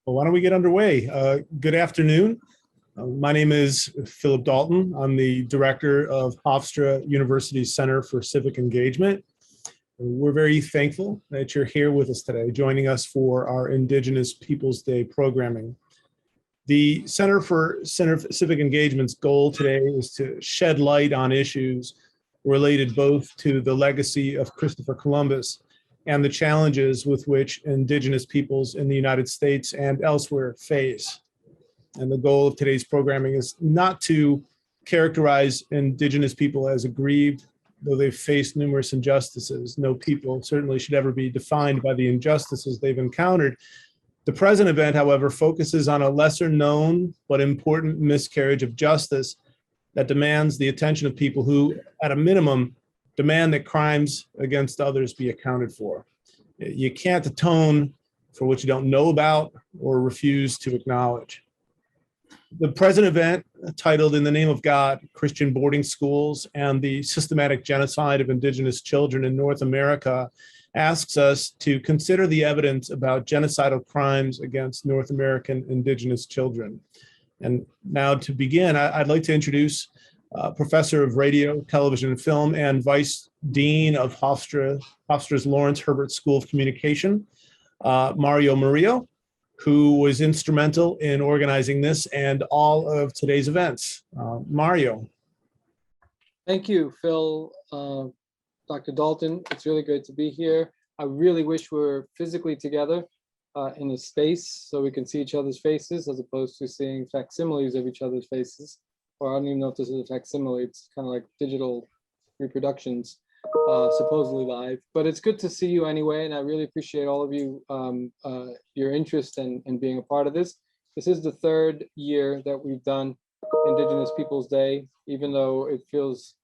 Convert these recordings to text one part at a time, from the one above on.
Well, why don't we get underway? Good afternoon. My name is Philip Dalton. I'm the director of Hofstra University's Center for Civic Engagement. We're very thankful that you're here with us today, joining us for our Indigenous Peoples Day programming. The Center for Civic Engagement's goal today is to shed light on issues related both to the legacy of Christopher Columbus and the challenges with which Indigenous peoples in the United States and elsewhere face. And the goal of today's programming is not to characterize Indigenous people as aggrieved, though they've faced numerous injustices. No people certainly should ever be defined by the injustices they've encountered. The present event, however, focuses on a lesser known but important miscarriage of justice that demands the attention of people who, at a minimum, demand that crimes against others be accounted for. You can't atone for what you don't know about or refuse to acknowledge. The present event, titled "In the Name of God, Christian Boarding Schools and the Systematic Genocide of Indigenous Children in North America," asks us to consider the evidence about genocidal crimes against North American Indigenous children. And now to begin, I'd like to introduce Professor of Radio, Television, and Film, and Vice Dean of Hofstra's Lawrence Herbert School of Communication, Mario Murillo, who was instrumental in organizing this and all of today's events. Mario. Thank you, Phil. Dr. Dalton, it's really great to be here. I really wish we were physically together in a space so we can see each other's faces as opposed to seeing facsimiles of each other's faces. Or I don't even know if this is a facsimile. It's kind of like digital reproductions, supposedly live. But it's good to see you anyway, and I really appreciate all of you, your interest in being a part of this. This is the third year that we've done Indigenous Peoples Day, even though it feels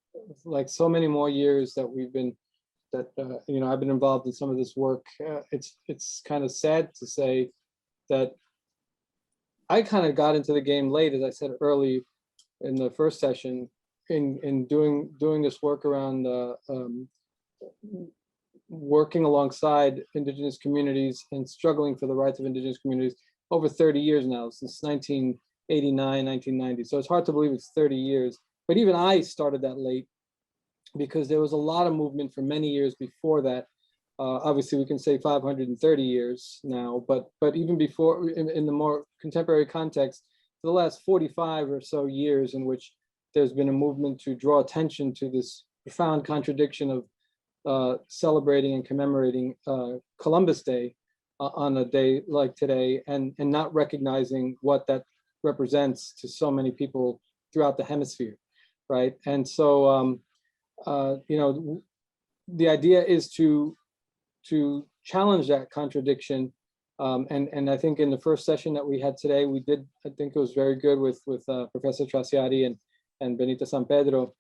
like so many more years that we've been, I've been involved in some of this work. It's kind of sad to say that I kind of got into the game late, as I said early in the first session, in doing this work around working alongside Indigenous communities and struggling for the rights of Indigenous communities over 30 years now, since 1989, 1990. So it's hard to believe it's 30 years. But even I started that late because there was a lot of movement for many years before that. Obviously, we can say 530 years now, but even before, in the more contemporary context, for the last 45 or so years in which there's been a movement to draw attention to this profound contradiction of celebrating and commemorating Columbus Day on a day like today, and not recognizing what that represents to so many people throughout the hemisphere, right? And so, the idea is to challenge that contradiction. And I think in the first session that we had today, we did, I think it was very good with Professor Trasiati and Benita San Pedro,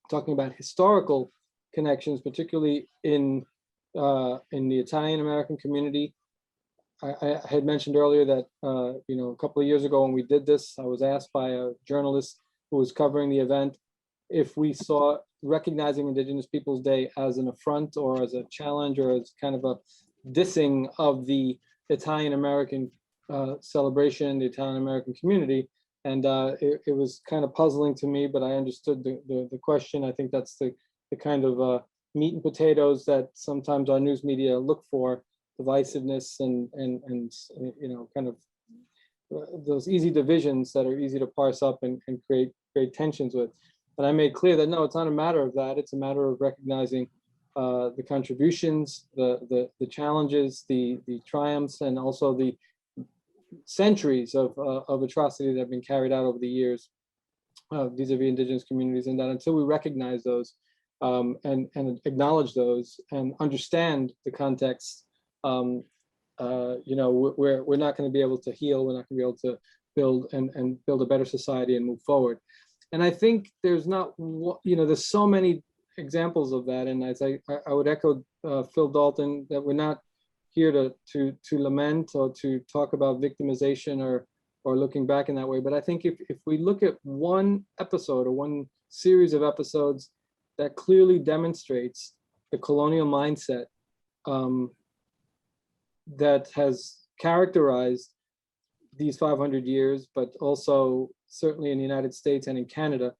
talking about historical connections, particularly in the Italian American community. I had mentioned earlier that, a couple of years ago when we did this, I was asked by a journalist who was covering the event if we saw recognizing Indigenous Peoples Day as an affront or as a challenge or as kind of a dissing of the Italian American celebration, the Italian American community. And it was kind of puzzling to me, but I understood the question. I think that's the kind of meat and potatoes that sometimes our news media look for, divisiveness and kind of those easy divisions that are easy to parse up and create tensions with. But I made clear that no, it's not a matter of that. It's a matter of recognizing the contributions, the challenges, the triumphs, and also the centuries of atrocity that have been carried out over the years vis-a-vis Indigenous communities, and that until we recognize those and acknowledge those and understand the context, we're not going to be able to heal. We're not going to be able to build a better society and move forward. And I think there's there's so many examples of that. And as I would echo Phil Dalton, that we're not here to lament or to talk about victimization or looking back in that way. But I think if we look at one episode or one series of episodes that clearly demonstrates the colonial mindset that has characterized these 500 years, but also certainly in the United States and in Canada,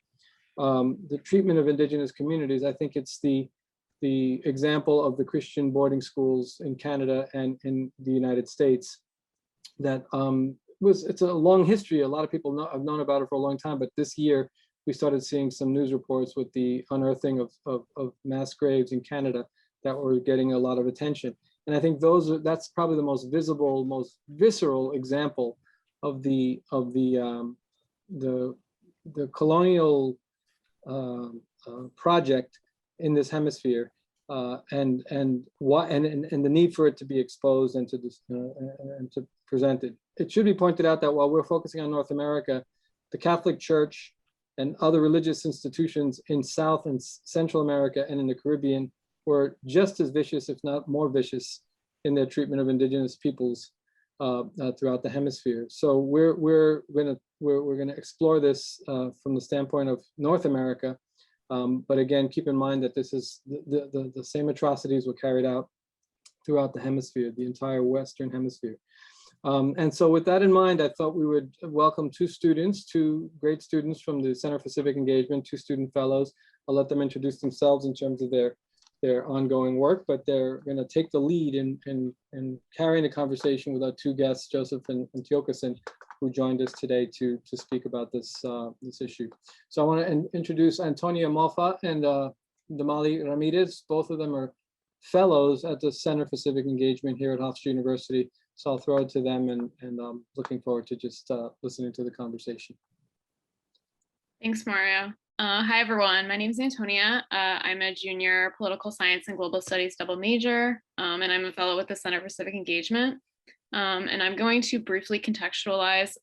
the treatment of indigenous communities. I think it's the example of the Christian boarding schools in Canada and in the United States that it's a long history. A lot of people have known about it for a long time, but this year we started seeing some news reports with the unearthing of mass graves in Canada that were getting a lot of attention. And I think that's probably the most visible, most visceral example of the colonial project in this hemisphere, and the need for it to be exposed and to present it. It should be pointed out that while we're focusing on North America, the Catholic Church and other religious institutions in South and Central America and in the Caribbean were just as vicious, if not more vicious, in their treatment of indigenous peoples throughout the hemisphere. So we're gonna explore this from the standpoint of North America, but again, keep in mind that this is the same atrocities were carried out throughout the hemisphere, the entire Western Hemisphere. And so with that in mind, I thought we would welcome two great students from the Center for Civic Engagement, two student fellows. I'll let them introduce themselves in terms of their ongoing work, but they're going to take the lead in carrying the conversation with our two guests, Joseph and Tiokasin, who joined us today to speak about this issue. So I want to introduce Antonia Malfa and Damali Ramirez. Both of them are fellows at the Center for Civic Engagement here at Hofstra University. So I'll throw it to them, and looking forward to just listening to the conversation. Thanks, Mario. Hi, everyone. My name is Antonia. I'm a junior political science and global studies double major, and I'm a fellow with the Center for Civic Engagement. And I'm going to briefly contextualize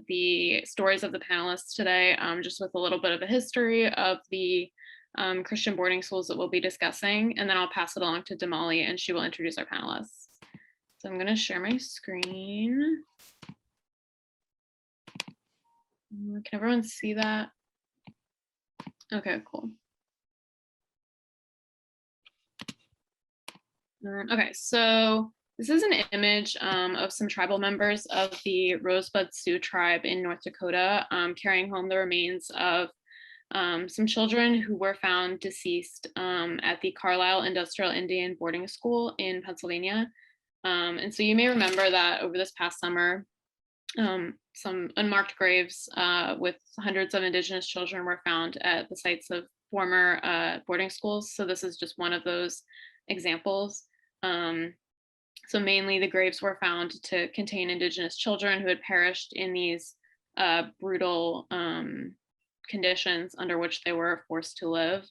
the stories of the panelists today, just with a little bit of a history of the Christian boarding schools that we'll be discussing, and then I'll pass it along to Damali, and she will introduce our panelists. So I'm going to share my screen. Can everyone see that? Okay, cool. Okay, so this is an image of some tribal members of the Rosebud Sioux tribe in North Dakota carrying home the remains of some children who were found deceased at the Carlisle Industrial Indian Boarding School in Pennsylvania. And so you may remember that over this past summer, some unmarked graves with hundreds of indigenous children were found at the sites of former boarding schools. So this is just one of those examples. So mainly the graves were found to contain indigenous children who had perished in these brutal conditions under which they were forced to live.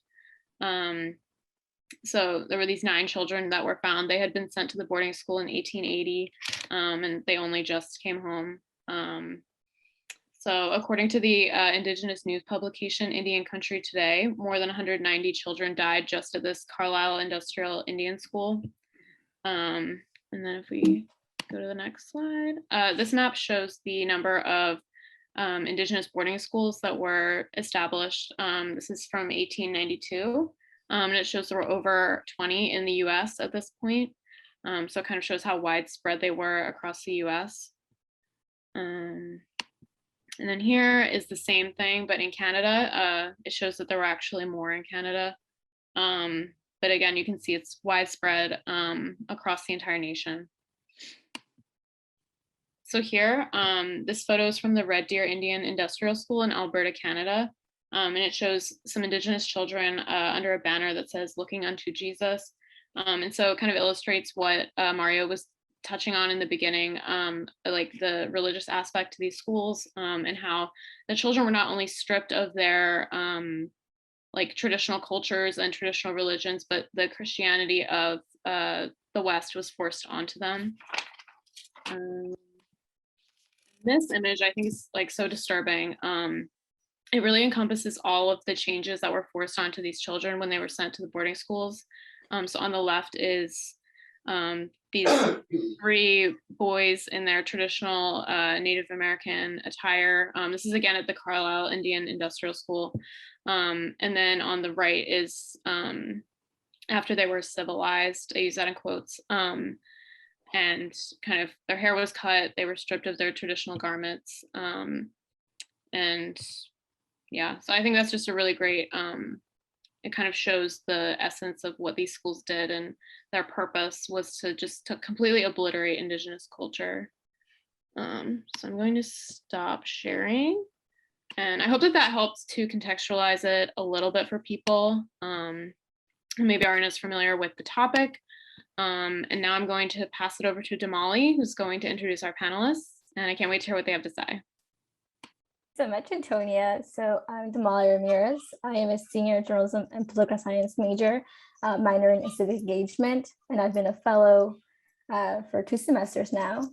So there were these 9 children that were found. They had been sent to the boarding school in 1880, and they only just came home. So according to the indigenous news publication Indian Country Today, more than 190 children died just at this Carlisle Industrial Indian School. And then if we go to the next slide, this map shows the number of indigenous boarding schools that were established. This is from 1892. And it shows there were over 20 in the US at this point. So it kind of shows how widespread they were across the US. And then here is the same thing, but in Canada. It shows that there were actually more in Canada. But again, you can see it's widespread across the entire nation. So here, this photo is from the Red Deer Indian Industrial School in Alberta, Canada. And it shows some indigenous children under a banner that says "Looking unto Jesus." And so it kind of illustrates what Mario was touching on in the beginning, like the religious aspect to these schools, and how the children were not only stripped of their like traditional cultures and traditional religions, but the Christianity of the West was forced onto them. This image I think is like so disturbing. It really encompasses all of the changes that were forced onto these children when they were sent to the boarding schools. So on the left is these 3 boys in their traditional Native American attire. This is again at the Carlisle Indian Industrial School. And then on the right is after they were civilized, I use that in quotes. and kind of their hair was cut. They were stripped of their traditional garments. And yeah, so I think that's just a really great, it kind of shows the essence of what these schools did, and their purpose was to completely obliterate Indigenous culture. So I'm going to stop sharing. And I hope that that helps to contextualize it a little bit for people who maybe aren't as familiar with the topic. And now I'm going to pass it over to Damali, who's going to introduce our panelists. And I can't wait to hear what they have to say. So much, Antonia. So I'm Damali Ramirez. I am a senior journalism and political science major, minoring in civic engagement, and I've been a fellow for 2 semesters now.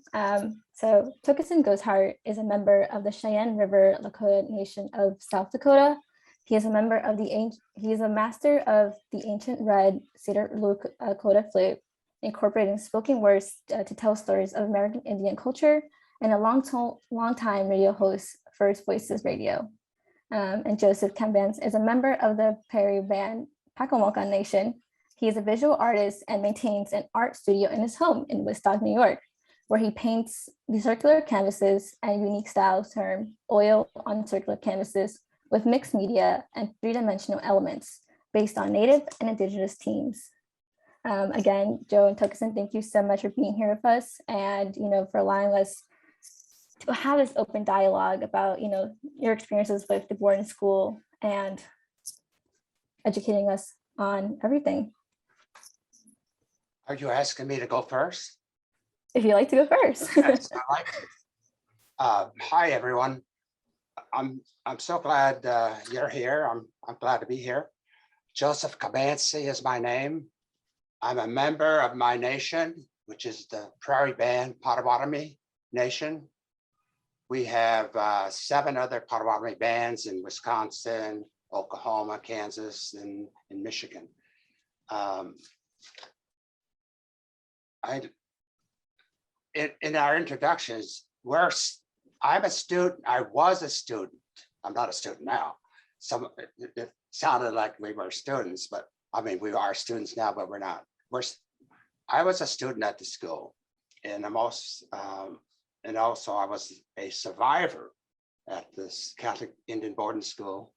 So Tiokasin Ghosthorse is a member of the Cheyenne River Lakota Nation of South Dakota. He is a member of he is a master of the ancient red cedar Lakota flute, incorporating spoken words to tell stories of American Indian culture, and a long-time radio host for Voices Radio. And Joseph Kambans is a member of the Prairie Band Pakalmokan Nation. He is a visual artist and maintains an art studio in his home in Woodstock, New York, where he paints the circular canvases and unique style term oil on circular canvases with mixed media and 3-dimensional elements based on Native and Indigenous themes. Again, Joe and Tiokasin, thank you so much for being here with us, and for allowing us to have this open dialogue about your experiences with the boarding school and educating us on everything. Are you asking me to go first? If you'd like to go first. Yes, I like it. Hi, everyone. I'm so glad you're here. I'm glad to be here. Joseph Cabansi is my name. I'm a member of my nation, which is the Prairie Band Potawatomi Nation. We have 7 other Potawatomi bands in Wisconsin, Oklahoma, Kansas, and in Michigan. In our introductions, I'm a student. I was a student. I'm not a student now. It sounded like we were students, but I mean, we are students now, but we're not. I was a student at the school, and and also I was a survivor at this Catholic Indian boarding school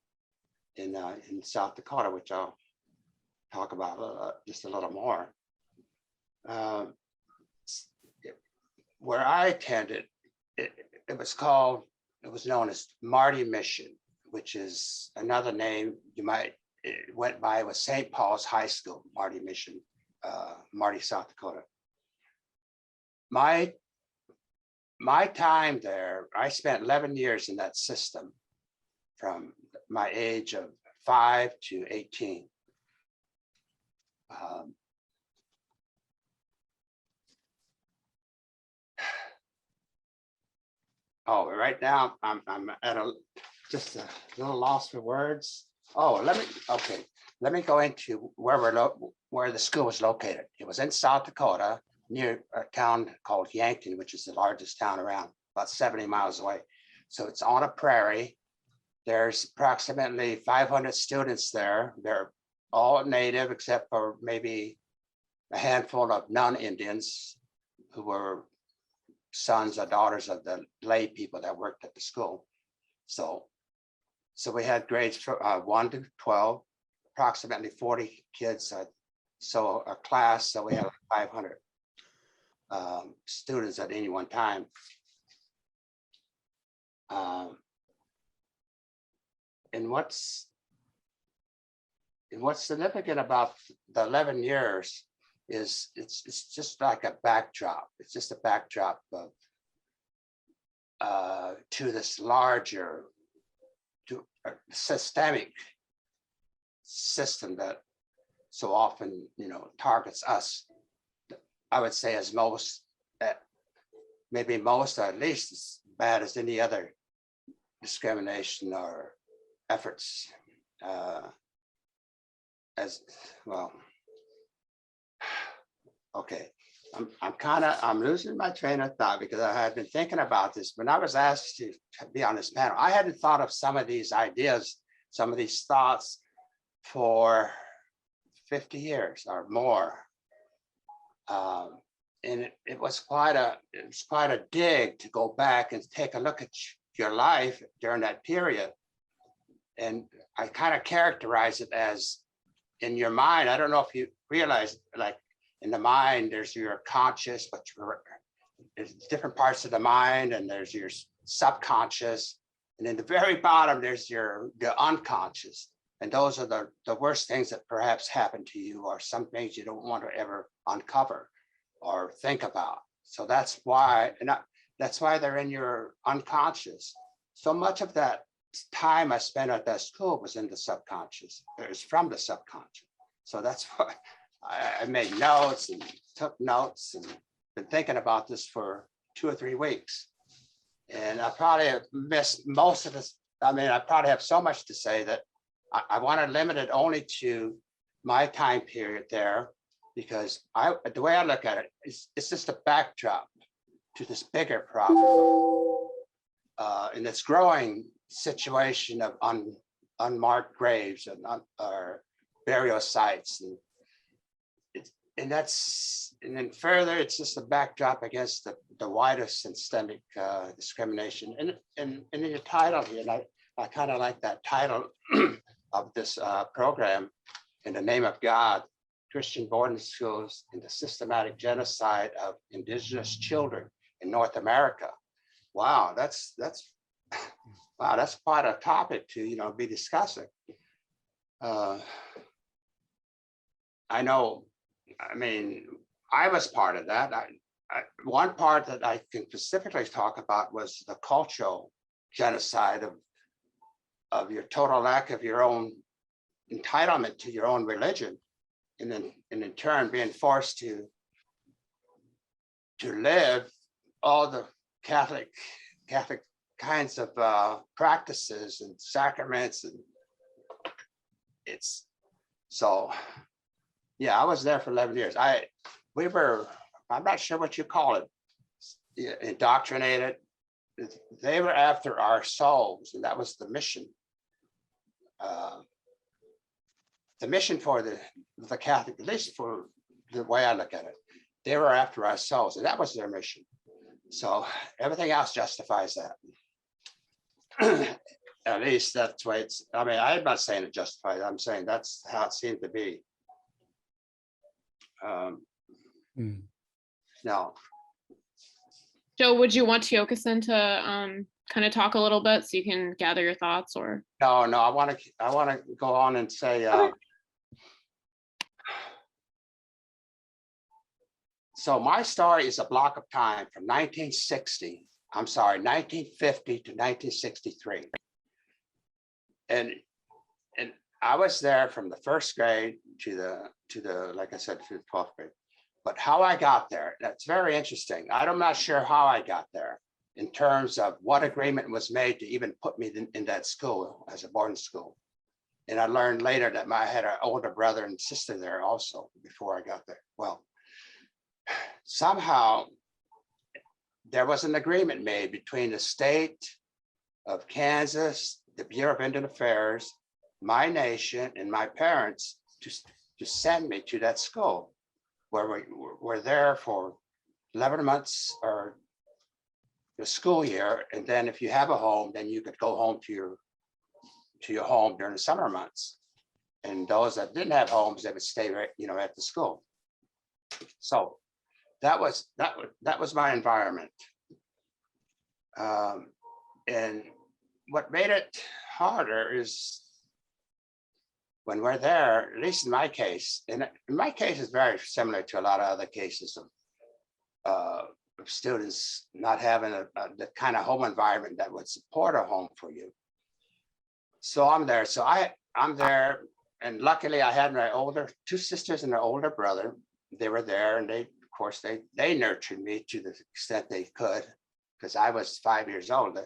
in South Dakota, which I'll talk about just a little more. Where I attended, it was known as Marty Mission, which is another name it went by was St. Paul's High School, Marty Mission, Marty, South Dakota. My time there, I spent 11 years in that system from my age of 5 to 18. Right now I'm at just a little lost for words. Let me go into where the school was located. It was in South Dakota, near a town called Yankton, which is the largest town around, about 70 miles away. So it's on a prairie. There's approximately 500 students there. They're all native except for maybe a handful of non-Indians who were sons or daughters of the lay people that worked at the school. So we had grades 1 to 12, approximately 40 kids. So a class, so we have 500 students at any one time. And what's significant about the 11 years is it's just like a backdrop. It's just a backdrop of to this larger, systemic system that so often targets us. I would say as maybe most, or at least as bad as any other discrimination or efforts as well. Okay, I'm losing my train of thought because I had been thinking about this. When I was asked to be on this panel, I hadn't thought of some of these ideas, some of these thoughts for 50 years or more. it was quite a dig to go back and take a look at your life during that period. And I kind of characterize it as in your mind. I don't know if you realize, like in the mind, there's your conscious, but there's different parts of the mind, and there's your subconscious. And in the very bottom, there's the unconscious. And those are the worst things that perhaps happen to you, or some things you don't want to ever uncover or think about. So that's why, that's why they're in your unconscious. So much of that time I spent at that school was in the subconscious. It was from the subconscious. So that's why I made notes and took notes and been thinking about this for 2 or 3 weeks. And I probably have missed most of this. I mean, I probably have so much to say that I want to limit it only to my time period there, because the way I look at it, it's just a backdrop to this bigger problem, in this growing situation of unmarked graves and or burial sites, and then further, it's just a backdrop against the widest systemic discrimination. And in your title here, and I kind of like that title of this program, In the Name of God, Christian boarding schools in the systematic genocide of indigenous children in North America. Wow, that's wow, that's quite a topic to be discussing. I know, I mean, I was part of that. One part that I can specifically talk about was the cultural genocide of your total lack of your own entitlement to your own religion, and then in turn being forced to live all the Catholic kinds of practices and sacraments, and it's so. Yeah, I was there for 11 years. I'm not sure what you call it, indoctrinated. They were after our souls, and that was the mission. The mission for the Catholic, at least for the way I look at it, they were after our souls, and that was their mission. So everything else justifies that. At least that's the way it's, I mean, I'm not saying it justifies, I'm saying that's how it seemed to be. No. Joe, would you want Tiokasin to kind of talk a little bit so you can gather your thoughts? Or No, I want to go on and say, okay. So my story is a block of time from 1950 to 1963. And I was there from the first grade to the like I said, to the 12th grade. But how I got there, that's very interesting. I'm not sure how I got there in terms of what agreement was made to even put me in that school as a boarding school. And I learned later that I had an older brother and sister there also before I got there. Well, somehow there was an agreement made between the state of Kansas, the Bureau of Indian Affairs, my nation, and my parents to send me to that school, where we were there for 11 months or the school year. And then if you have a home, then you could go home to your home during the summer months. And those that didn't have homes, they would stay right, at the school. So that was my environment. And what made it harder is when we're there, at least in my case, and in my case is very similar to a lot of other cases of students not having the kind of home environment that would support a home for you. So I'm there. So I'm there, and luckily I had my two sisters and an older brother. They were there, and they nurtured me to the extent they could, because I was 5 years old.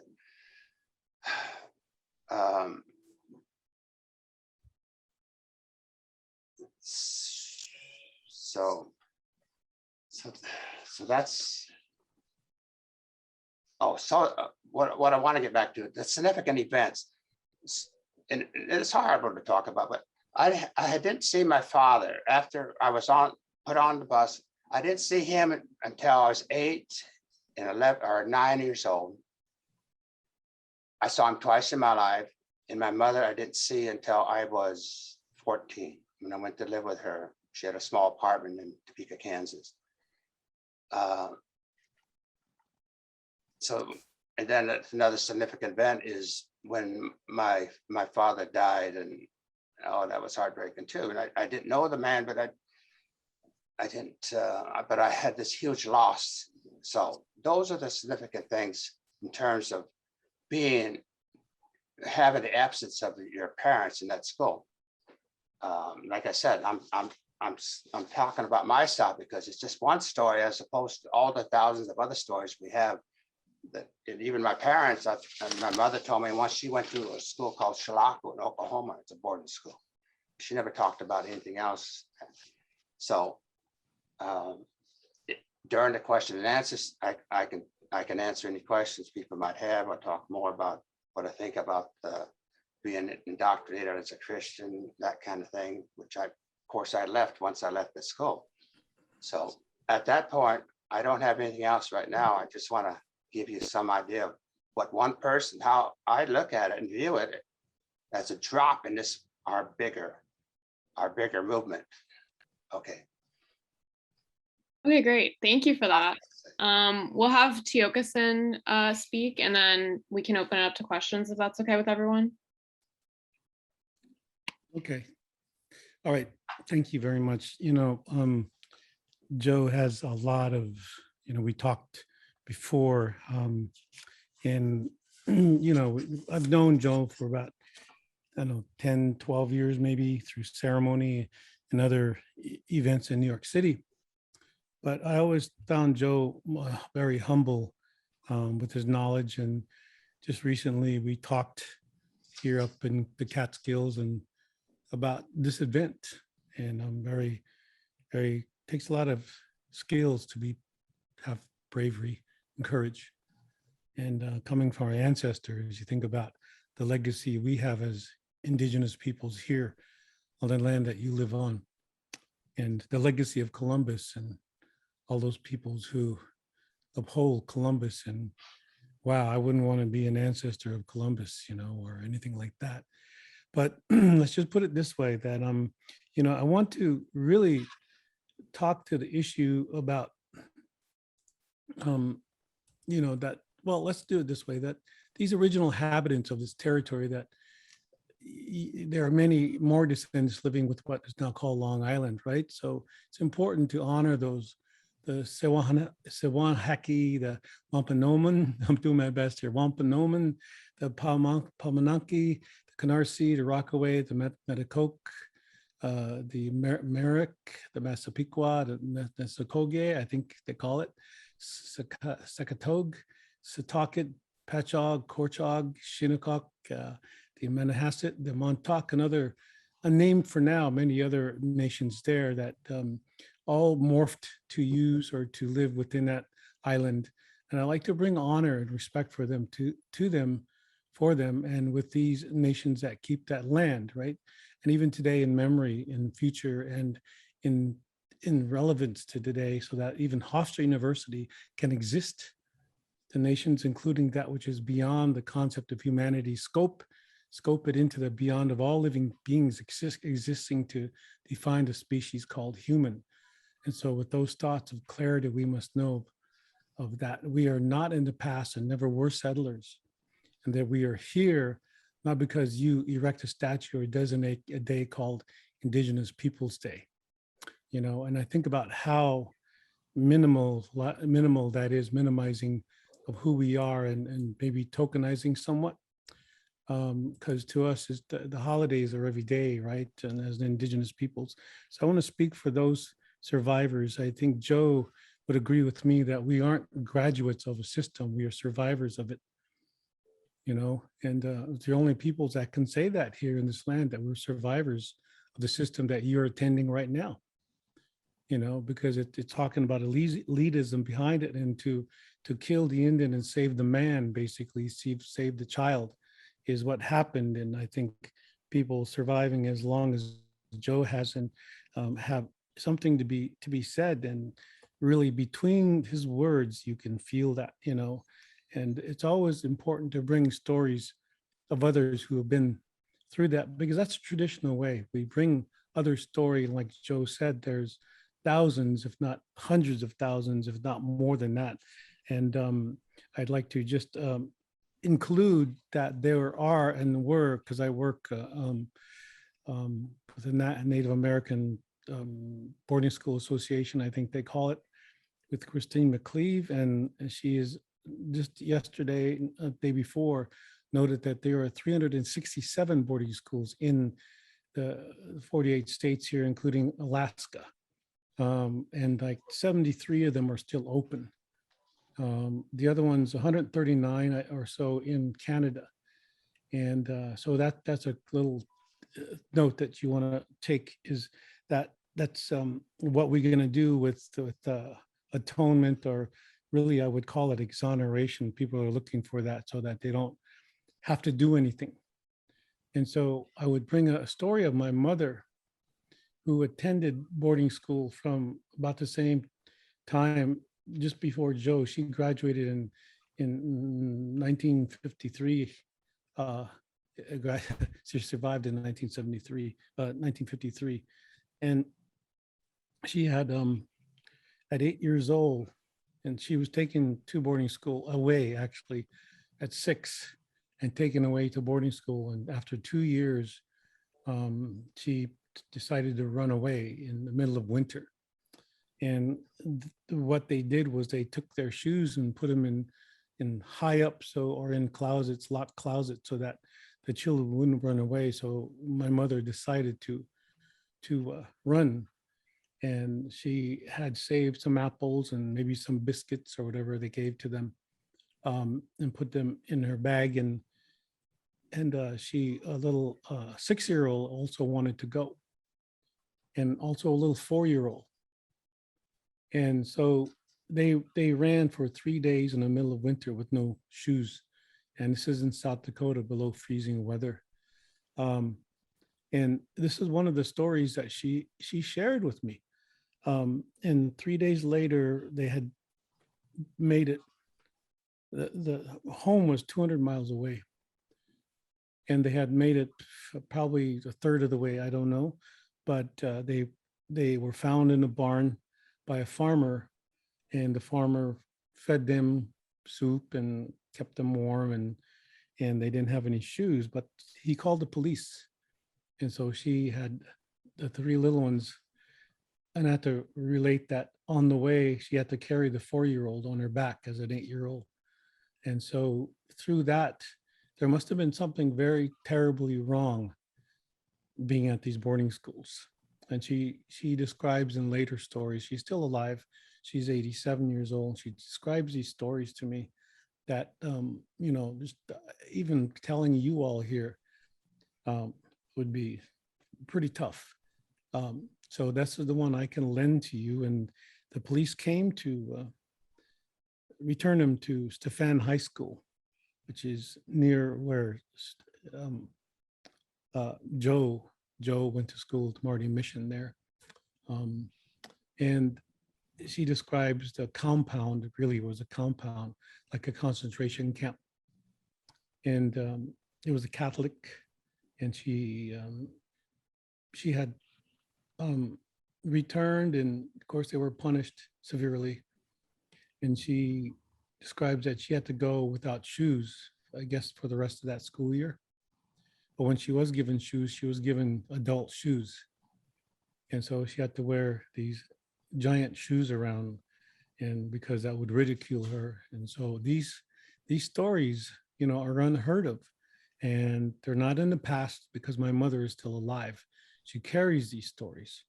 So that's, what I want to get back to, the significant events, and it's horrible to talk about, but I didn't see my father after I was put on the bus. I didn't see him until I was 8 and 11 or 9 years old. I saw him twice in my life, and my mother I didn't see until I was 14 when I went to live with her. She had a small apartment in Topeka, Kansas. And then another significant event is when my father died, and oh, that was heartbreaking too. And I didn't know the man, but I didn't, but I had this huge loss. So those are the significant things in terms of having the absence of your parents in that school. Like I said, I'm talking about myself because it's just one story as opposed to all the thousands of other stories we have. That, and even my parents, and my mother told me once she went to a school called Chilocco in Oklahoma. It's a boarding school. She never talked about anything else. So during the question and answers, I can answer any questions people might have, or talk more about what I think about being indoctrinated as a Christian, that kind of thing, which of course I left once I left the school. So at that point, I don't have anything else right now. I just want to give you some idea of what one person, how I look at it and view it as a drop in this, our bigger movement. Okay. Okay, great. Thank you for that. We'll have Tiokasin speak, and then we can open it up to questions if that's okay with everyone. Okay. All right. Thank you very much. Joe has a lot of, we talked before, and, I've known Joe for about, 10, 12 years, maybe through ceremony and other events in New York City. But I always found Joe very humble with his knowledge. And just recently we talked here up in the Catskills and about this event. And I'm very, takes a lot of skills to have bravery and courage. And coming from our ancestors, you think about the legacy we have as Indigenous peoples here on the land that you live on, and the legacy of Columbus and all those peoples who uphold Columbus. And wow, I wouldn't want to be an ancestor of Columbus, or anything like that. But let's just put it this way, that I want to really talk to the issue about that, well, let's do it this way, that these original inhabitants of this territory, that there are many more descendants living with what is now called Long Island, right? So it's important to honor those, the Sewanhaki, the Wampanoman, I'm doing my best here, Wampanoman, the Pamanaki, the Canarsie, the Rockaway, the Metacoke, the Merrick, the Massapequa, the Sokoge, I think they call it, Secatog, Setauket, Patchogue, Korchog, Shinnecock, the Manahasset, the Montauk, and unnamed for now, many other nations there that all morphed to use or to live within that island. And I like to bring honor and respect for them, to them, for them, and with these nations that keep that land, right? And even today in memory, in future, and in relevance to today, so that even Hofstra University can exist. The nations, including that which is beyond the concept of humanity, scope it into the beyond of all living beings existing to define the species called human. And so with those thoughts of clarity, we must know of that we are not in the past and never were settlers, and that we are here not because you erect a statue or designate a day called Indigenous Peoples Day, and I think about how minimal that is, minimizing of who we are, and maybe tokenizing somewhat, because to us is the holidays are every day, right? And as Indigenous peoples. So I want to speak for those survivors. I think Joe would agree with me that we aren't graduates of a system, we are survivors of it, and the only peoples that can say that here in this land, that we're survivors of the system that you're attending right now, because it's talking about elitism behind it, and to kill the Indian and save the man, basically save the child, is what happened. And I think people surviving as long as Joe hasn't have something to be said. And really between his words, you can feel that, you know, and it's always important to bring stories of others who have been through that, because that's a traditional way. We bring other story, like Joe said, there's thousands, if not hundreds of thousands, if not more than that. And I'd like to just include that there are and were, because I work with a Native American boarding school association, I think they call it, with Christine McCleave, and she is just yesterday, day before, noted that there are 367 boarding schools in the 48 states here, including Alaska. And like 73 of them are still open. The other one's 139 or so in Canada. And so that's a little note that you want to take, is that that's what we're going to do with atonement, or really I would call it exoneration. People are looking for that so that they don't have to do anything. And so I would bring a story of my mother, who attended boarding school from about the same time, just before Joe. She graduated in 1953. She survived in 1953. And she had, at 8 years old, and she was taken to boarding school, away actually, at 6, and taken away to boarding school. And after 2 years, she decided to run away in the middle of winter. And what they did was they took their shoes and put them in high up, or in closets, locked closets, so that the children wouldn't run away. So my mother decided to run, and she had saved some apples and maybe some biscuits or whatever they gave to them, and put them in her bag. And she, a little 6-year-old, also wanted to go, and also a little 4-year-old. And so they ran for 3 days in the middle of winter with no shoes. And this is in South Dakota, below freezing weather. And this is one of the stories that she shared with me. And 3 days later, they had made it. The home was 200 miles away. And they had made it probably a third of the way, I don't know. But they were found in a barn by a farmer, and the farmer fed them soup and kept them warm, and they didn't have any shoes, but he called the police. And so she had the 3 little ones, and I had to relate that on the way, she had to carry the 4-year-old on her back as an 8-year-old. And so through that, there must have been something very terribly wrong being at these boarding schools. And she describes in later stories, she's still alive, she's 87 years old. She describes these stories to me that, you know, just even telling you all here would be pretty tough. So that's the one I can lend to you. And the police came to return him to Stefan High School, which is near where Joe went to school, to Marty Mission there. And she describes the compound, it really was a compound, like a concentration camp. And it was a Catholic, and she had returned, and of course they were punished severely. And she describes that she had to go without shoes, I guess, for the rest of that school year. But when she was given shoes, she was given adult shoes. And so she had to wear these giant shoes around, and because that would ridicule her. And so these stories, you know, are unheard of, and they're not in the past, because my mother is still alive. She carries these stories,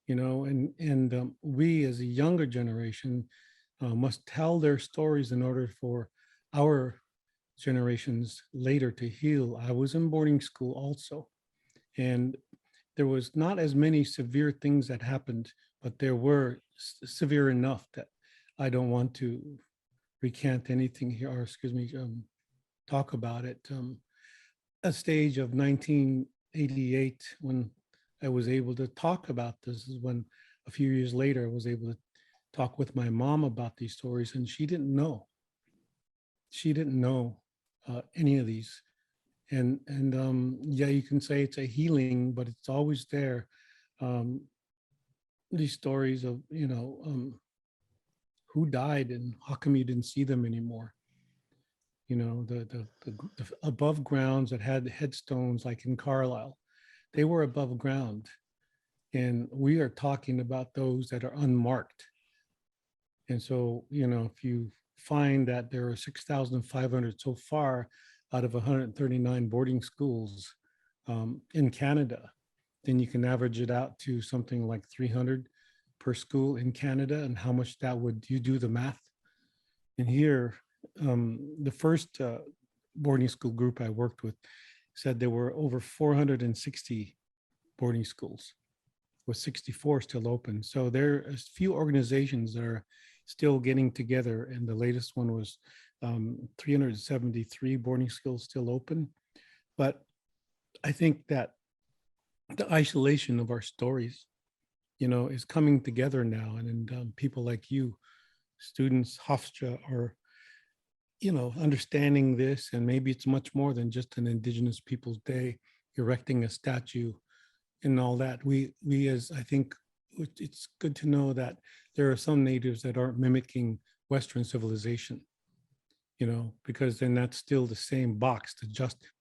you know, and we as a younger generation must tell their stories in order for our generations later to heal. I was in boarding school also, and there was not as many severe things that happened, but there were severe enough that I don't want to recant anything here, or excuse me, talk about it. A stage of 1988, when I was able to talk about this, is when a few years later I was able to talk with my mom about these stories, and she didn't know. She didn't know any of these. And yeah, you can say it's a healing, but it's always there. These stories of, who died and how come you didn't see them anymore? The above grounds that had headstones like in Carlisle, they were above ground. And we are talking about those that are unmarked. And so, if you find that there are 6,500 so far out of 139 boarding schools in Canada, then you can average it out to something like 300 per school in Canada. And how much that would, you do the math. And here, the first boarding school group I worked with said there were over 460 boarding schools, with 64 still open. So there are a few organizations that are still getting together, and the latest one was 373 boarding schools still open. But I think that the isolation of our stories, is coming together now, and people like you, students, Hofstra, are understanding this, and maybe it's much more than just an Indigenous Peoples Day, erecting a statue and all that. We as I think it's good to know that there are some natives that aren't mimicking Western civilization, because then that's still the same box, the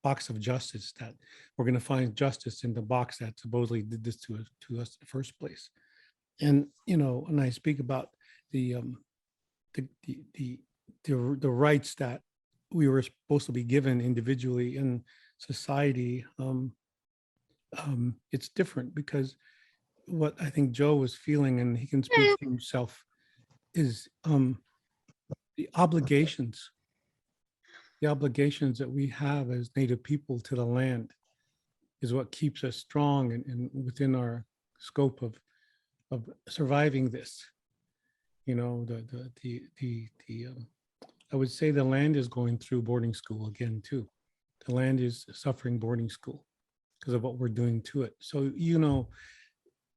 box of justice, that we're going to find justice in the box that supposedly did this to us in the first place. And when I speak about the rights that we were supposed to be given individually in society, it's different, because what I think Joe was feeling, and he can speak for himself, is the obligations that we have as Native people to the land is what keeps us strong and within our scope of surviving this. I would say the land is going through boarding school again too. The land is suffering boarding school because of what we're doing to it. So,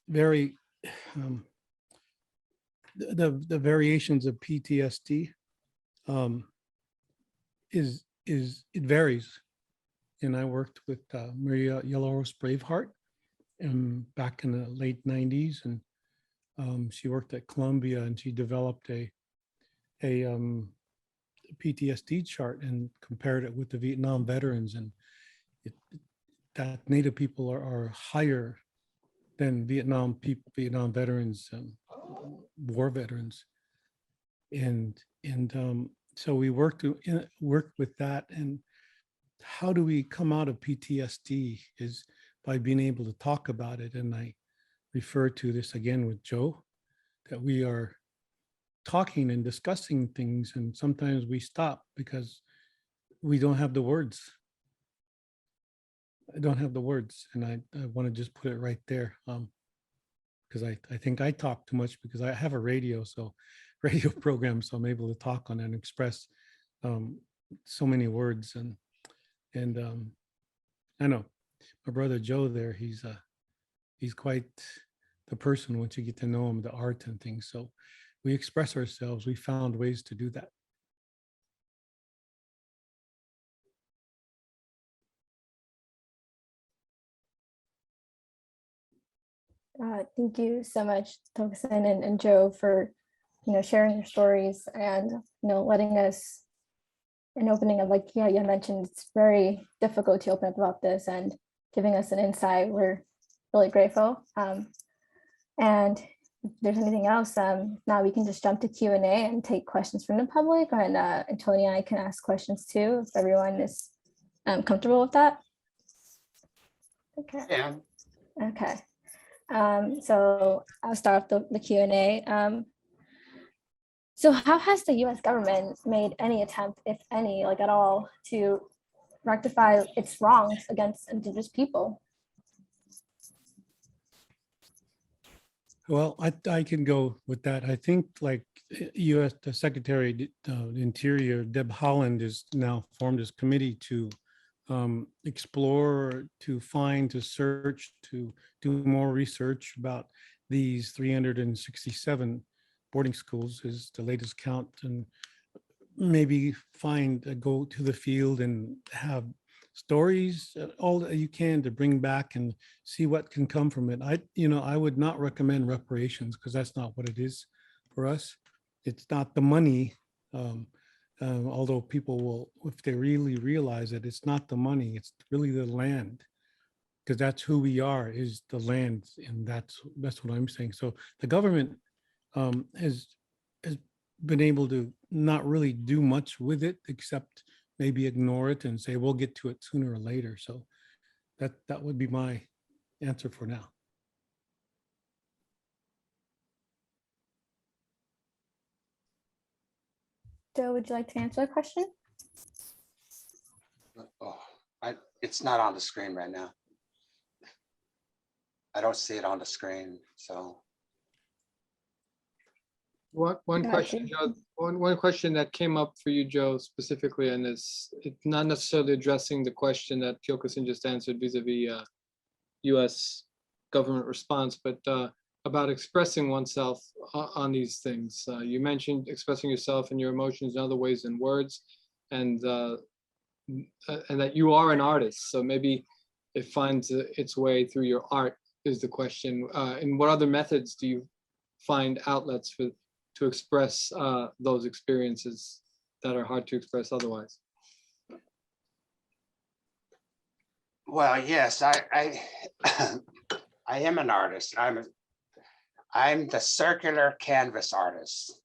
very the variations of PTSD is it varies. And I worked with Maria Yellow-Rose Braveheart back in the late 90s, and she worked at Columbia, and she developed a PTSD chart and compared it with the Vietnam veterans, and that Native people are higher than Vietnam veterans, war veterans, and so we worked with that. And how do we come out of PTSD is by being able to talk about it. And I refer to this again with Joe, that we are talking and discussing things, and sometimes we stop because we don't have the words. I don't have the words, and I want to just put it right there, because I think I talk too much because I have a radio program, so I'm able to talk on and express so many words, and I know my brother Joe there, he's quite the person once you get to know him, the art and things. So we express ourselves. We found ways to do that. Thank you so much, Tiokasin and Joe, for sharing your stories and letting us an opening of, like, you mentioned, it's very difficult to open up about this, and giving us an insight. We're really grateful. And if there's anything else, now we can just jump to Q&A and take questions from the public, and Tony and I can ask questions too, if everyone is comfortable with that. Okay. Yeah. Okay. So I'll start off the Q&A. So how has the US government made any attempt, if any, like at all, to rectify its wrongs against Indigenous people? Well, I can go with that. I think, like, U.S. the Secretary of the Interior, Deb Haaland, is now formed this committee to explore, to find, to search, to do more research about these 367 boarding schools is the latest count, and maybe go to the field and have stories, all that you can to bring back and see what can come from it. I would not recommend reparations because that's not what it is for us. It's not the money, although people will, if they really realize it, it's not the money, it's really the land, because that's who we are, is the land, and that's what I'm saying. So the government has been able to not really do much with it except maybe ignore it and say we'll get to it sooner or later. So that would be my answer for now. Joe, would you like to answer the question? Oh, it's not on the screen right now. I don't see it on the screen, so. One Gotcha. question, Joe, one question that came up for you, Joe, specifically, and it's not necessarily addressing the question that Tiokasin just answered vis-a-vis US government response, but about expressing oneself on these things. You mentioned expressing yourself and your emotions in other ways than words, and that you are an artist. So maybe it finds its way through your art is the question. And what other methods do you find outlets to express those experiences that are hard to express otherwise? Well, yes, I am an artist. I'm the circular canvas artist.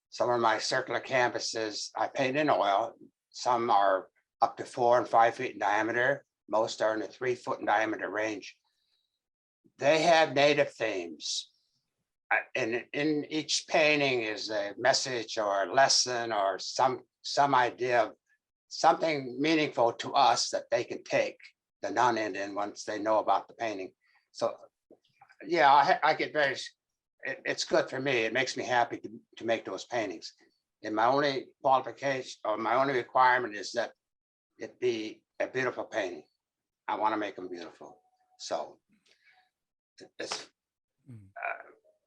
Some of my circular canvases I paint in oil. Some are up to 4 and 5 feet in diameter. Most are in the 3 foot in diameter range. They have native themes. And in each painting is a message or a lesson or some idea of something meaningful to us that they can take, the non-Indian, once they know about the painting. So yeah, I get very, it's good for me. It makes me happy to make those paintings. And my only qualification or my only requirement is that it be a beautiful painting. I want to make them beautiful. So it's,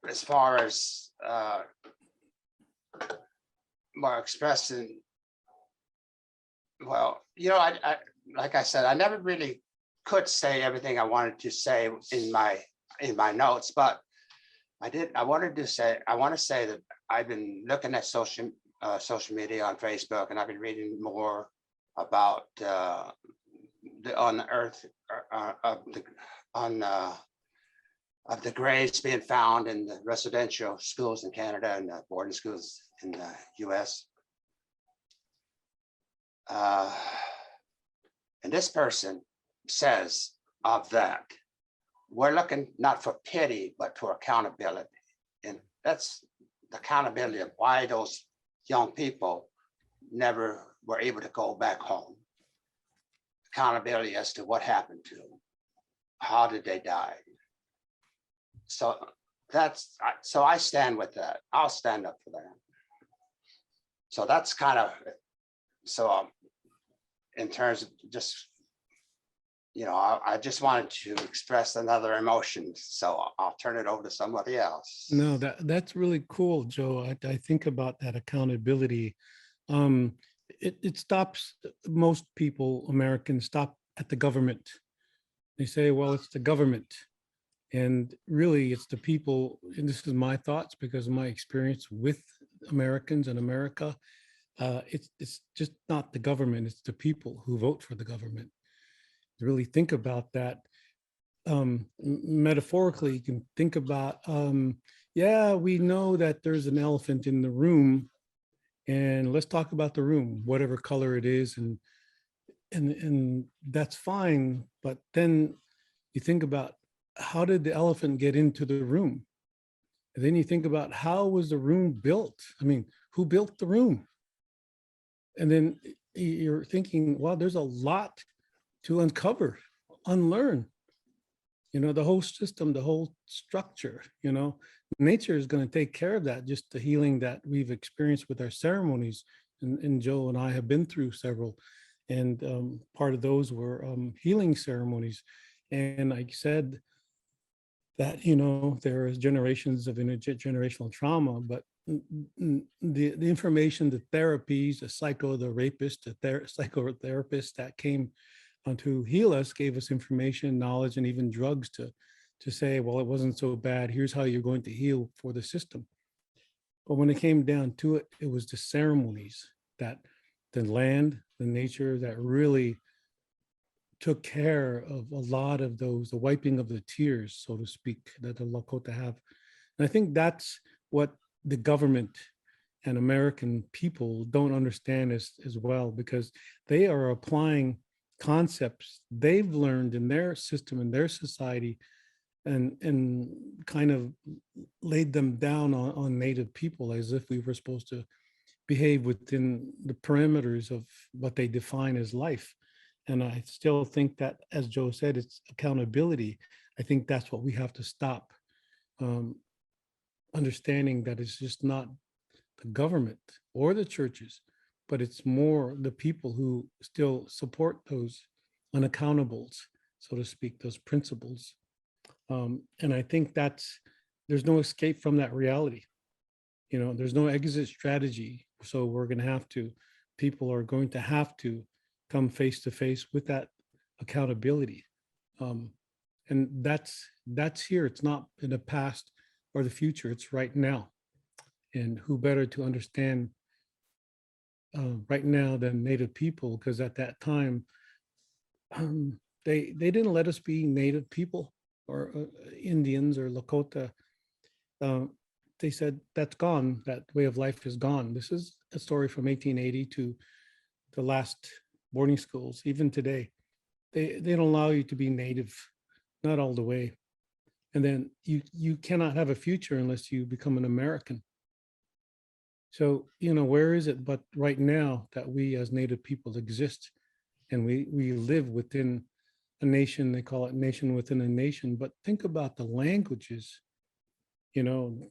as far as more expressing, well, you know, I like I said, I never really could say everything I wanted to say in my notes, but I want to say that I've been looking at social media on Facebook, and I've been reading more about the unearth of the graves being found in the residential schools in Canada and the boarding schools in the US. And this person says of that, we're looking not for pity, but for accountability. And that's the accountability of why those young people never were able to go back home. Accountability as to what happened to them. How did they die? So so I stand with that. I'll stand up for that. So that's kind of, so in terms of just, you know, I just wanted to express another emotion. So I'll turn it over to somebody else. No, that's really cool, Joe. I think about that accountability. It stops, most people, Americans, stop at the government. They say, well, it's the government. And really, it's the people, and this is my thoughts because of my experience with Americans and America. It's just not the government, it's the people who vote for the government. Really think about that. Metaphorically, you can think about, yeah, we know that there's an elephant in the room, and let's talk about the room, whatever color it is, and that's fine. But then you think about, how did the elephant get into the room? And then you think about, how was the room built? I mean, who built the room? And then you're thinking, well, there's a lot to uncover, unlearn. You know, the whole system, the whole structure, you know, nature is going to take care of that, just the healing that we've experienced with our ceremonies. And Joe and I have been through several, and part of those were healing ceremonies. And like I said, that, you know, there is generations of intergenerational trauma, but the information, the therapies, the rapist, psychotherapist that came to heal us gave us information, knowledge, and even drugs to say, well, it wasn't so bad. Here's how you're going to heal for the system. But when it came down to it, it was the ceremonies that the land, the nature that really took care of a lot of those, the wiping of the tears, so to speak, that the Lakota have. And I think that's what the government and American people don't understand as well, because they are applying concepts they've learned in their system, in their society, and kind of laid them down on Native people as if we were supposed to behave within the parameters of what they define as life. And I still think that, as Joe said, it's accountability. I think that's what we have to stop. Understanding that it's just not the government or the churches, but it's more the people who still support those unaccountables, so to speak, those principles. And I think there's no escape from that reality. You know, there's no exit strategy. So people are going to have to come face to face with that accountability. And that's here. It's not in the past or the future, it's right now. And who better to understand right now than Native people, because at that time, they didn't let us be Native people or Indians or Lakota. They said, that's gone, that way of life is gone. This is a story from 1880 to the last boarding schools, even today. They don't allow you to be Native, not all the way. And then you cannot have a future unless you become an American. So, you know, where is it but right now that we as Native people exist, and we live within a nation? They call it nation within a nation. But think about the languages, you know,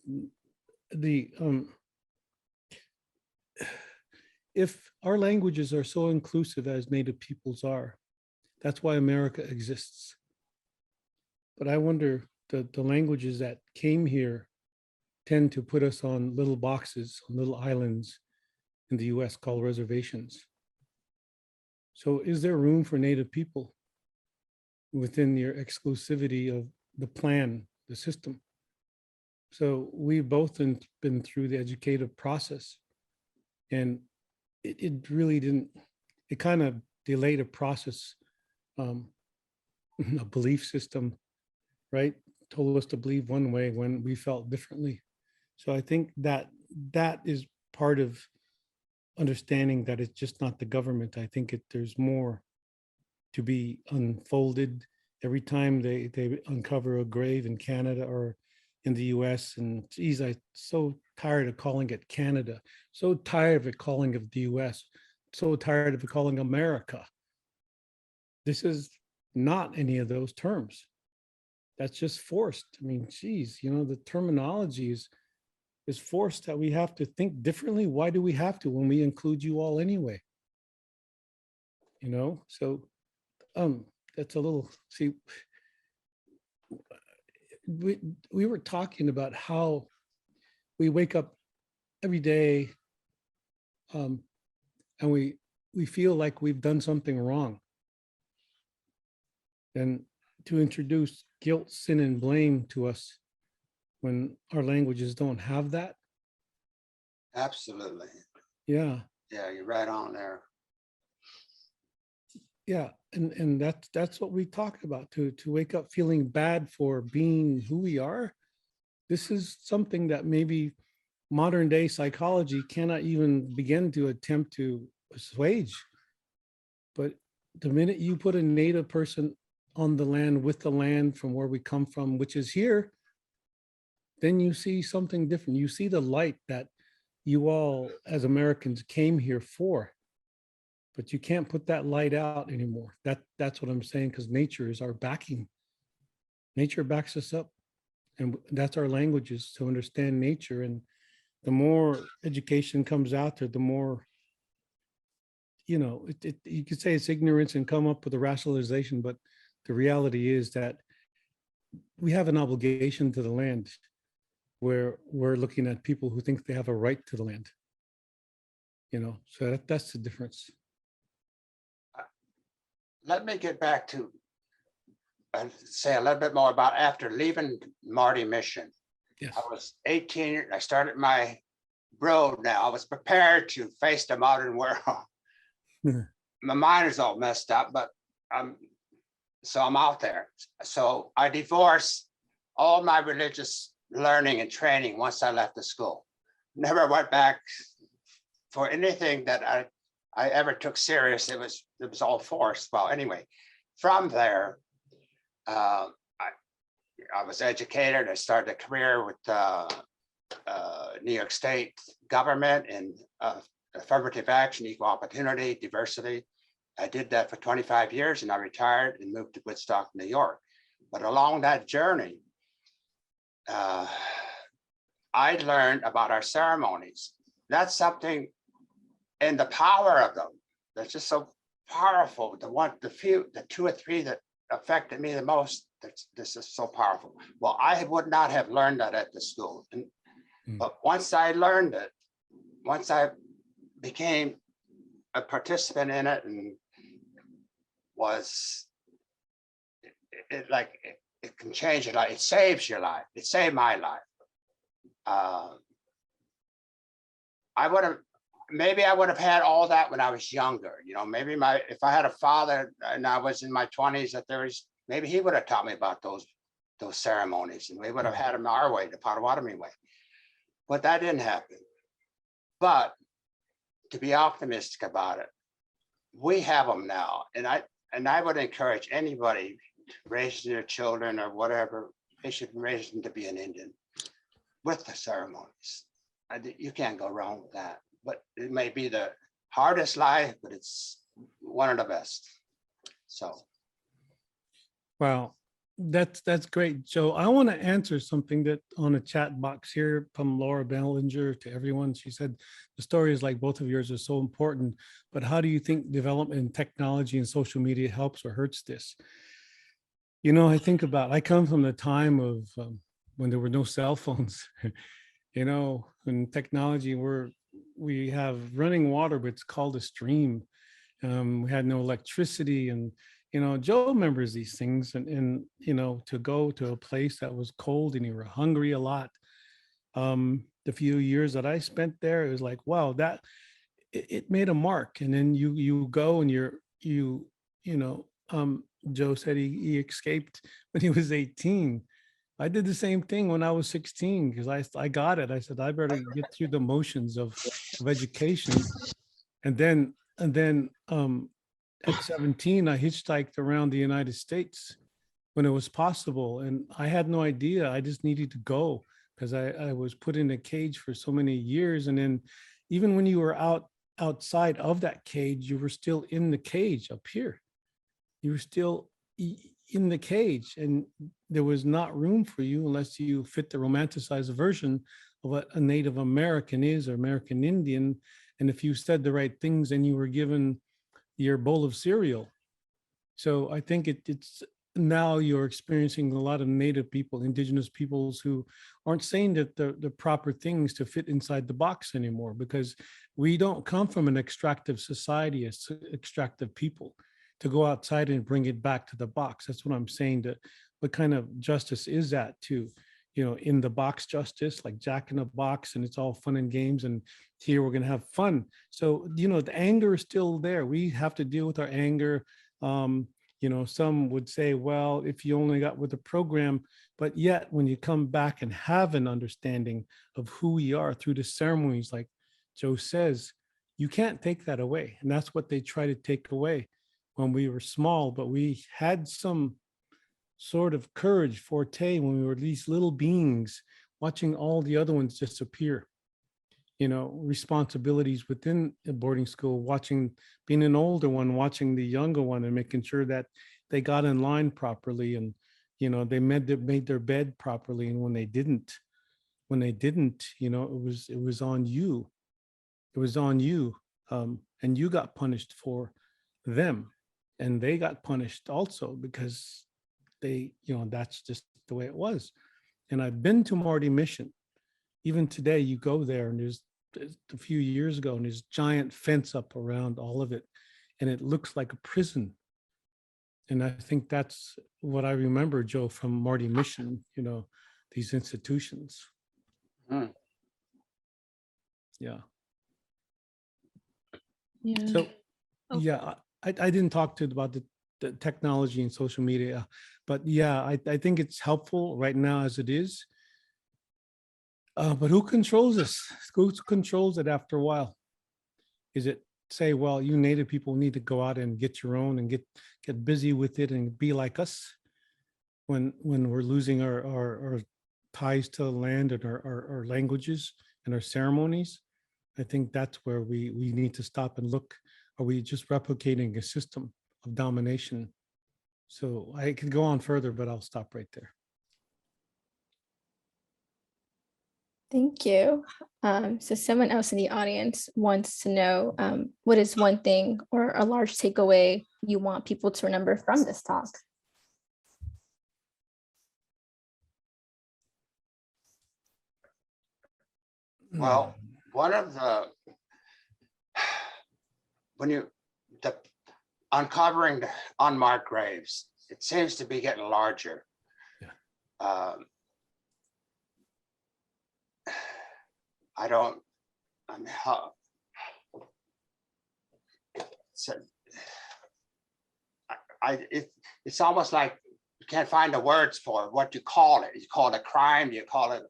if our languages are so inclusive as Native peoples are, that's why America exists. But I wonder, the languages that came here tend to put us on little boxes, on little islands in the US called reservations. So is there room for Native people within your exclusivity of the plan, the system? So we've both been through the educative process, and it really didn't, it kind of delayed a process, a belief system, right? Told us to believe one way when we felt differently. So I think that is part of understanding that it's just not the government. I think there's more to be unfolded every time they uncover a grave in Canada or in the US. And geez, I'm so tired of calling it Canada, so tired of it calling it the US, so tired of it calling America. This is not any of those terms. That's just forced. I mean, geez, you know, the terminology is forced, that we have to think differently. Why do we have to when we include you all anyway? You know, so that's a little, see, we were talking about how we wake up every day and we feel like we've done something wrong. And to introduce guilt, sin, and blame to us when our languages don't have that. Absolutely. Yeah. Yeah, you're right on there. Yeah. And that's what we talk about, to wake up feeling bad for being who we are. This is something that maybe modern day psychology cannot even begin to attempt to assuage. But the minute you put a Native person on the land, with the land from where we come from, which is here, then you see something different. You see the light that you all as Americans came here for, but you can't put that light out anymore. That's what I'm saying, because nature is our backing. Nature backs us up, and that's our languages to understand nature. And the more education comes out there, the more, you know, you could say it's ignorance and come up with a rationalization, but the reality is that we have an obligation to the land where we're looking at people who think they have a right to the land. So that's the difference. Let me get back to say a little bit more about after leaving Marty Mission. Yes. I was 18. I started my road now. I was prepared to face the modern world. My mind is all messed up, but so I'm out there. So I divorced all my religious learning and training once I left the school. Never went back for anything that I ever took serious. It was all forced. Well, anyway, from there, I was educated. I started a career with New York State government in affirmative action, equal opportunity, diversity. I did that for 25 years and I retired and moved to Woodstock, New York. But along that journey, I learned about our ceremonies. That's something, and the power of them, that's just so powerful. The two or three that affected me the most, this is so powerful. Well, I would not have learned that at the school. But once I learned it, once I became a participant in it and it can change your life. It saves your life. It saved my life. Maybe I would have had all that when I was younger. Maybe if I had a father and I was in my 20s, maybe he would have taught me about those ceremonies, and we would have had them our way, the Potawatomi way. But that didn't happen. But to be optimistic about it, we have them now, and I would encourage anybody raising their children or whatever, they should raise them to be an Indian with the ceremonies. You can't go wrong with that. But it may be the hardest life, but it's one of the best. So. Wow, that's great, Joe. I want to answer something that on a chat box here from Laura Bellinger to everyone. She said, the stories like both of yours are so important, but how do you think development in technology and social media helps or hurts this? I come from the time of when there were no cell phones, when technology we have running water, but it's called a stream. We had no electricity, and Joe remembers these things, and to go to a place that was cold and you were hungry a lot. The few years that I spent there, it was like, wow, that it made a mark. And then you go and Joe said he escaped when he was 18. I did the same thing when I was 16 because I got it. I said, I better get through the motions of education. And then at 17, I hitchhiked around the United States when it was possible. And I had no idea. I just needed to go because I was put in a cage for so many years. And then even when you were outside of that cage, you were still in the cage up here. You were still in the cage, and there was not room for you unless you fit the romanticized version of what a Native American is or American Indian. And if you said the right things, then you were given your bowl of cereal. So I think it's now you're experiencing a lot of Native people, Indigenous peoples who aren't saying that the proper things to fit inside the box anymore, because we don't come from an extractive society as extractive people to go outside and bring it back to the box. That's what I'm saying. That what kind of justice is that too? In the box justice, like Jack in a Box, and it's all fun and games, and here we're going to have fun. So, the anger is still there. We have to deal with our anger. Some would say, well, if you only got with the program, but yet when you come back and have an understanding of who we are through the ceremonies, like Joe says, you can't take that away. And that's what they try to take away when we were small, but we had some sort of courage forte when we were these little beings watching all the other ones disappear. Responsibilities within a boarding school, being an older one, watching the younger one and making sure that they got in line properly, and they made their bed properly. And when they didn't, it was on you. It was on you, and you got punished for them, and they got punished also because they, that's just the way it was. And I've been to Marty Mission. Even today, you go there and there's a few years ago, and there's giant fence up around all of it. And it looks like a prison. And I think that's what I remember, Joe, from Marty Mission, you know, these institutions. Hmm. Yeah. Yeah. So, Oh. yeah, I didn't talk about the technology and social media, but yeah, I think it's helpful right now as it is. But who controls this? Who controls it after a while? Is it say, well, you Native people need to go out and get your own and get busy with it and be like us when we're losing our ties to the land and our languages and our ceremonies? I think that's where we need to stop and look. Are we just replicating a system of domination? So I could go on further, but I'll stop right there. Thank you. So someone else in the audience wants to know, what is one thing or a large takeaway you want people to remember from this talk? Well, one of the, uncovering the unmarked graves, it seems to be getting larger. Yeah. It's almost like you can't find the words for what you call it. You call it a crime, you call it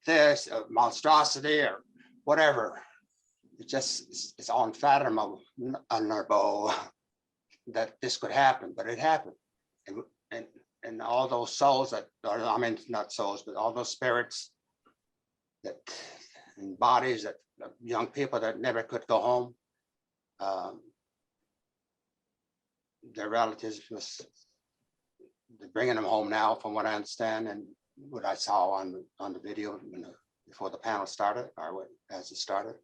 this, a monstrosity, or whatever. It's unfathomable that this could happen, but it happened. And all those souls not souls, but all those spirits that and bodies that young people that never could go home, their relatives they're bringing them home now, from what I understand, and what I saw on the video before the panel started, or as it started.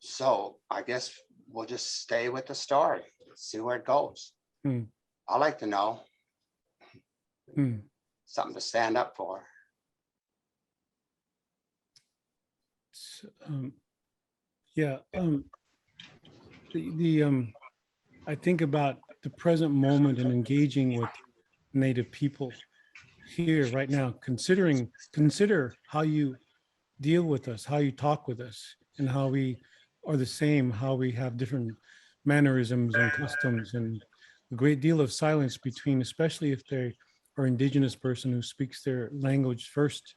So I guess we'll just stay with the story, see where it goes. I like to know. Something to stand up for. I think about the present moment and engaging with Native people here right now. Consider how you deal with us, how you talk with us, and how we are the same, how we have different mannerisms and customs, and a great deal of silence between, especially if they are Indigenous person who speaks their language first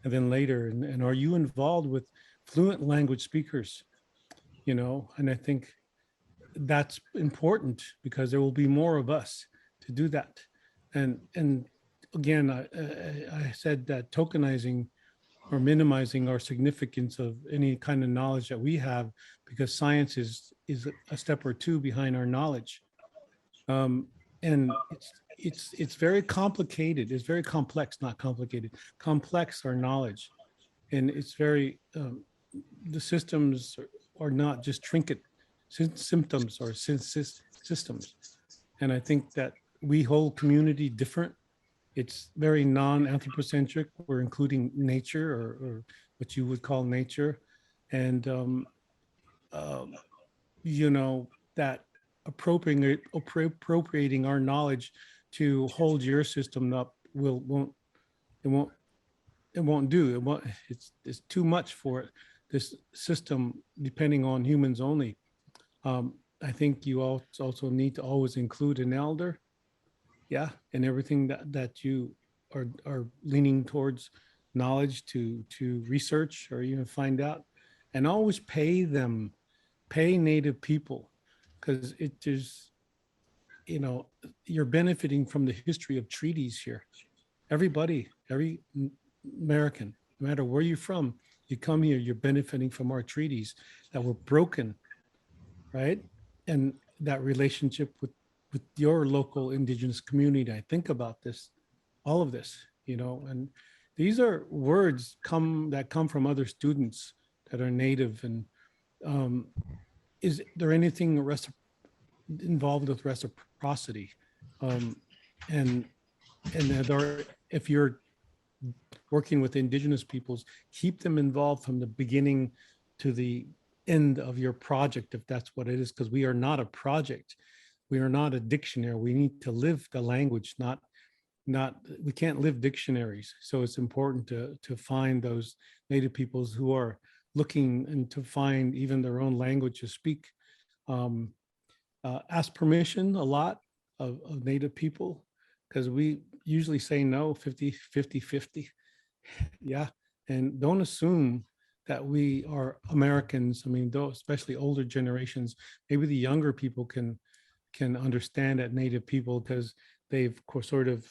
and then later. And are you involved with fluent language speakers? You know, and I think that's important because there will be more of us to do that. And again, I said that tokenizing or minimizing our significance of any kind of knowledge that we have, because science is a step or two behind our knowledge. And it's very complicated. It's very complex, not complicated. Complex, our knowledge, and it's very the systems are not just trinket symptoms or systems. And I think that we hold community different. It's very non-anthropocentric. We're including nature, or what you would call nature, and you know, that appropriating our knowledge to hold your system up won't do. It's too much for this system, depending on humans only. I think you also need to always include an elder, yeah, and everything that you are leaning towards knowledge to research or even find out, and always pay Native people, because you know, you're benefiting from the history of treaties here. Every American, no matter where you're from, you come here, you're benefiting from our treaties that were broken, right? And that relationship with your local Indigenous community. I think about all of this, you know, and these are words that come from other students that are Native. And is there anything involved with reciprocity. And if you're working with indigenous peoples, keep them involved from the beginning to the end of your project, if that's what it is, because we are not a project. We are not a dictionary. We need to live the language, we can't live dictionaries. So it's important to find those Native peoples who are looking and to find even their own language to speak. Ask permission a lot of Native people, because we usually say no 50. Yeah. And don't assume that we are Americans. I mean, though, especially older generations, maybe the younger people can understand that Native people, because they've sort of,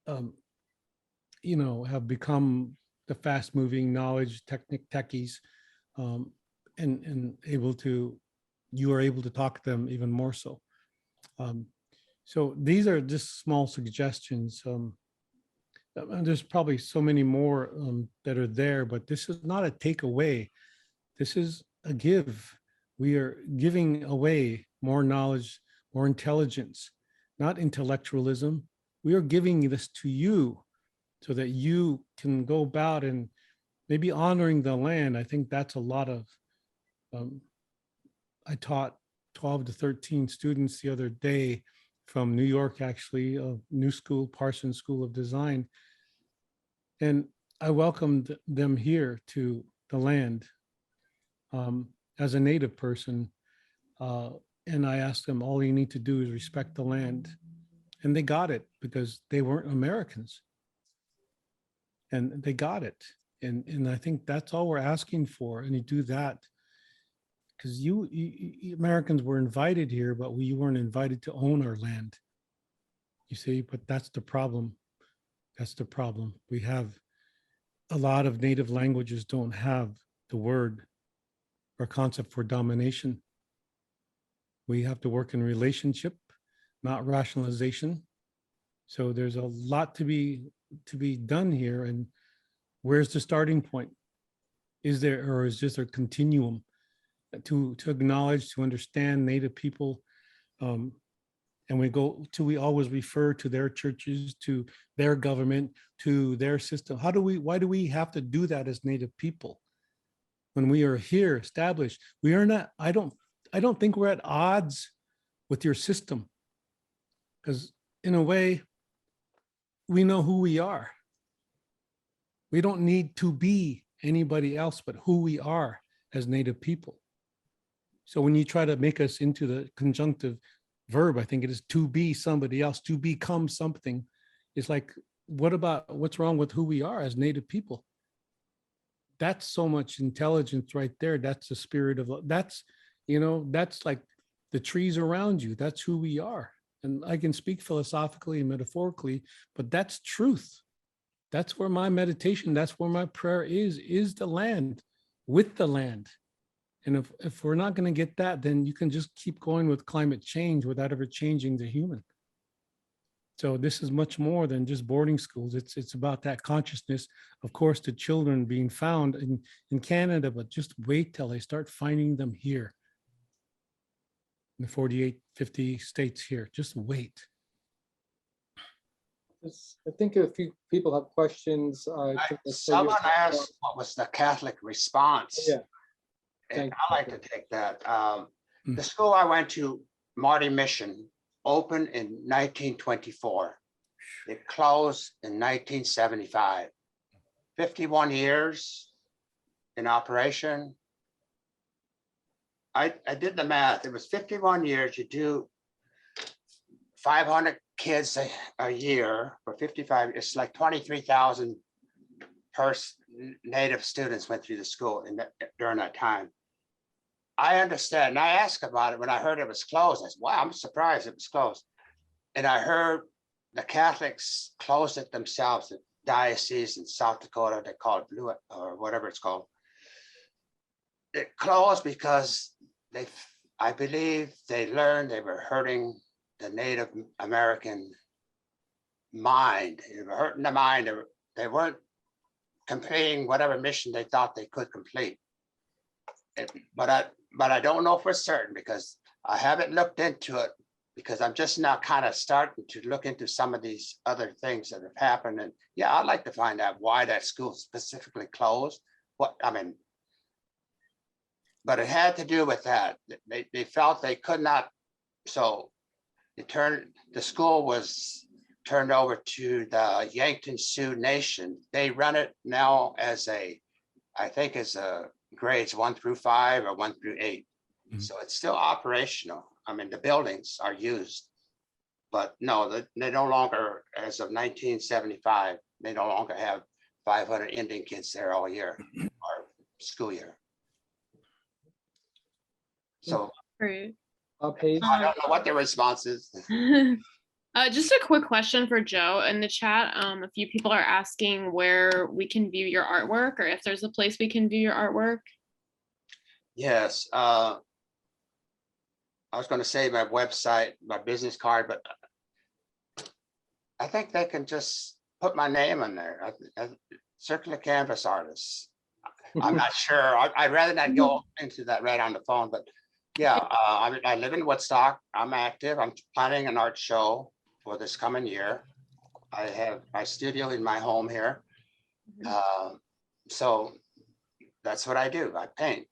have become the fast moving knowledge techies, and you are able to talk to them even more so. So these are just small suggestions. And there's probably so many more that are there, but this is not a takeaway. This is a give. We are giving away more knowledge, more intelligence, not intellectualism. We are giving this to you so that you can go about and maybe honoring the land. I think that's a lot of, I taught 12 to 13 students the other day from New York, actually, a new school, Parsons School of Design. And I welcomed them here to the land as a Native person. And I asked them, all you need to do is respect the land. And they got it because they weren't Americans. And they got it. And I think that's all we're asking for. And you do that because you Americans were invited here, but we weren't invited to own our land. You see, but that's the problem. That's the problem. We have a lot of Native languages don't have the word or concept for domination. We have to work in relationship, not rationalization. So there's a lot to be done here. And where's the starting point? Is there, or is just a continuum to acknowledge, to understand Native people? And we always refer to their churches, to their government, to their system. Why do we have to do that as Native people? When we are here established, we are not, I don't think we're at odds with your system. Because in a way, we know who we are. We don't need to be anybody else but who we are as Native people. So when you try to make us into the conjunctive verb, I think it is to be somebody else, to become something. It's like, what's wrong with who we are as Native people? That's so much intelligence right there. That's the spirit of, that's like the trees around you. That's who we are. And I can speak philosophically and metaphorically, but that's truth. That's where my meditation, that's where my prayer is the land, with the land. And if we're not going to get that, then you can just keep going with climate change without ever changing the human. So this is much more than just boarding schools. It's about that consciousness. Of course, the children being found in Canada, but just wait till they start finding them here. In the 48, 50 states here, just wait. I think a few people have questions. Someone asked what was the Catholic response. Yeah. And I like to take that. The school I went to, Marty Mission, opened in 1924. It closed in 1975. 51 years in operation. I did the math. It was 51 years. You do 500 kids a year for 55. It's like 23,000 Native students went through the school during that time. I understand. And I asked about it when I heard it was closed. I said, wow, I'm surprised it was closed. And I heard the Catholics closed it themselves, the diocese in South Dakota, they call it flute or whatever it's called. It closed because I believe they learned they were hurting the Native American mind. They were hurting the mind. They weren't completing whatever mission they thought they could complete. But I don't know for certain because I haven't looked into it because I'm just now kind of starting to look into some of these other things that have happened. And yeah, I'd like to find out why that school specifically closed. What, I mean, but it had to do with that. They felt they could not, so the school was turned over to the Yankton Sioux Nation. They run it now as I think as a grades 1 through 5 or 1 through 8. Mhm. So it's still operational. I mean, the buildings are used, but no, they no longer, as of 1975, they no longer have 500 Indian kids there all year or school year. So Great. Paige, I don't know what the response is. Just a quick question for Joe in the chat. A few people are asking where we can view your artwork, or if there's a place we can view your artwork. Yes, I was going to say my website, my business card, but I think they can just put my name in there. Circular Canvas Artists. I'm not sure. I'd rather not go into that right on the phone, but yeah, I live in Woodstock. I'm active. I'm planning an art show for this coming year. I have my studio in my home here. So that's what I do. I paint,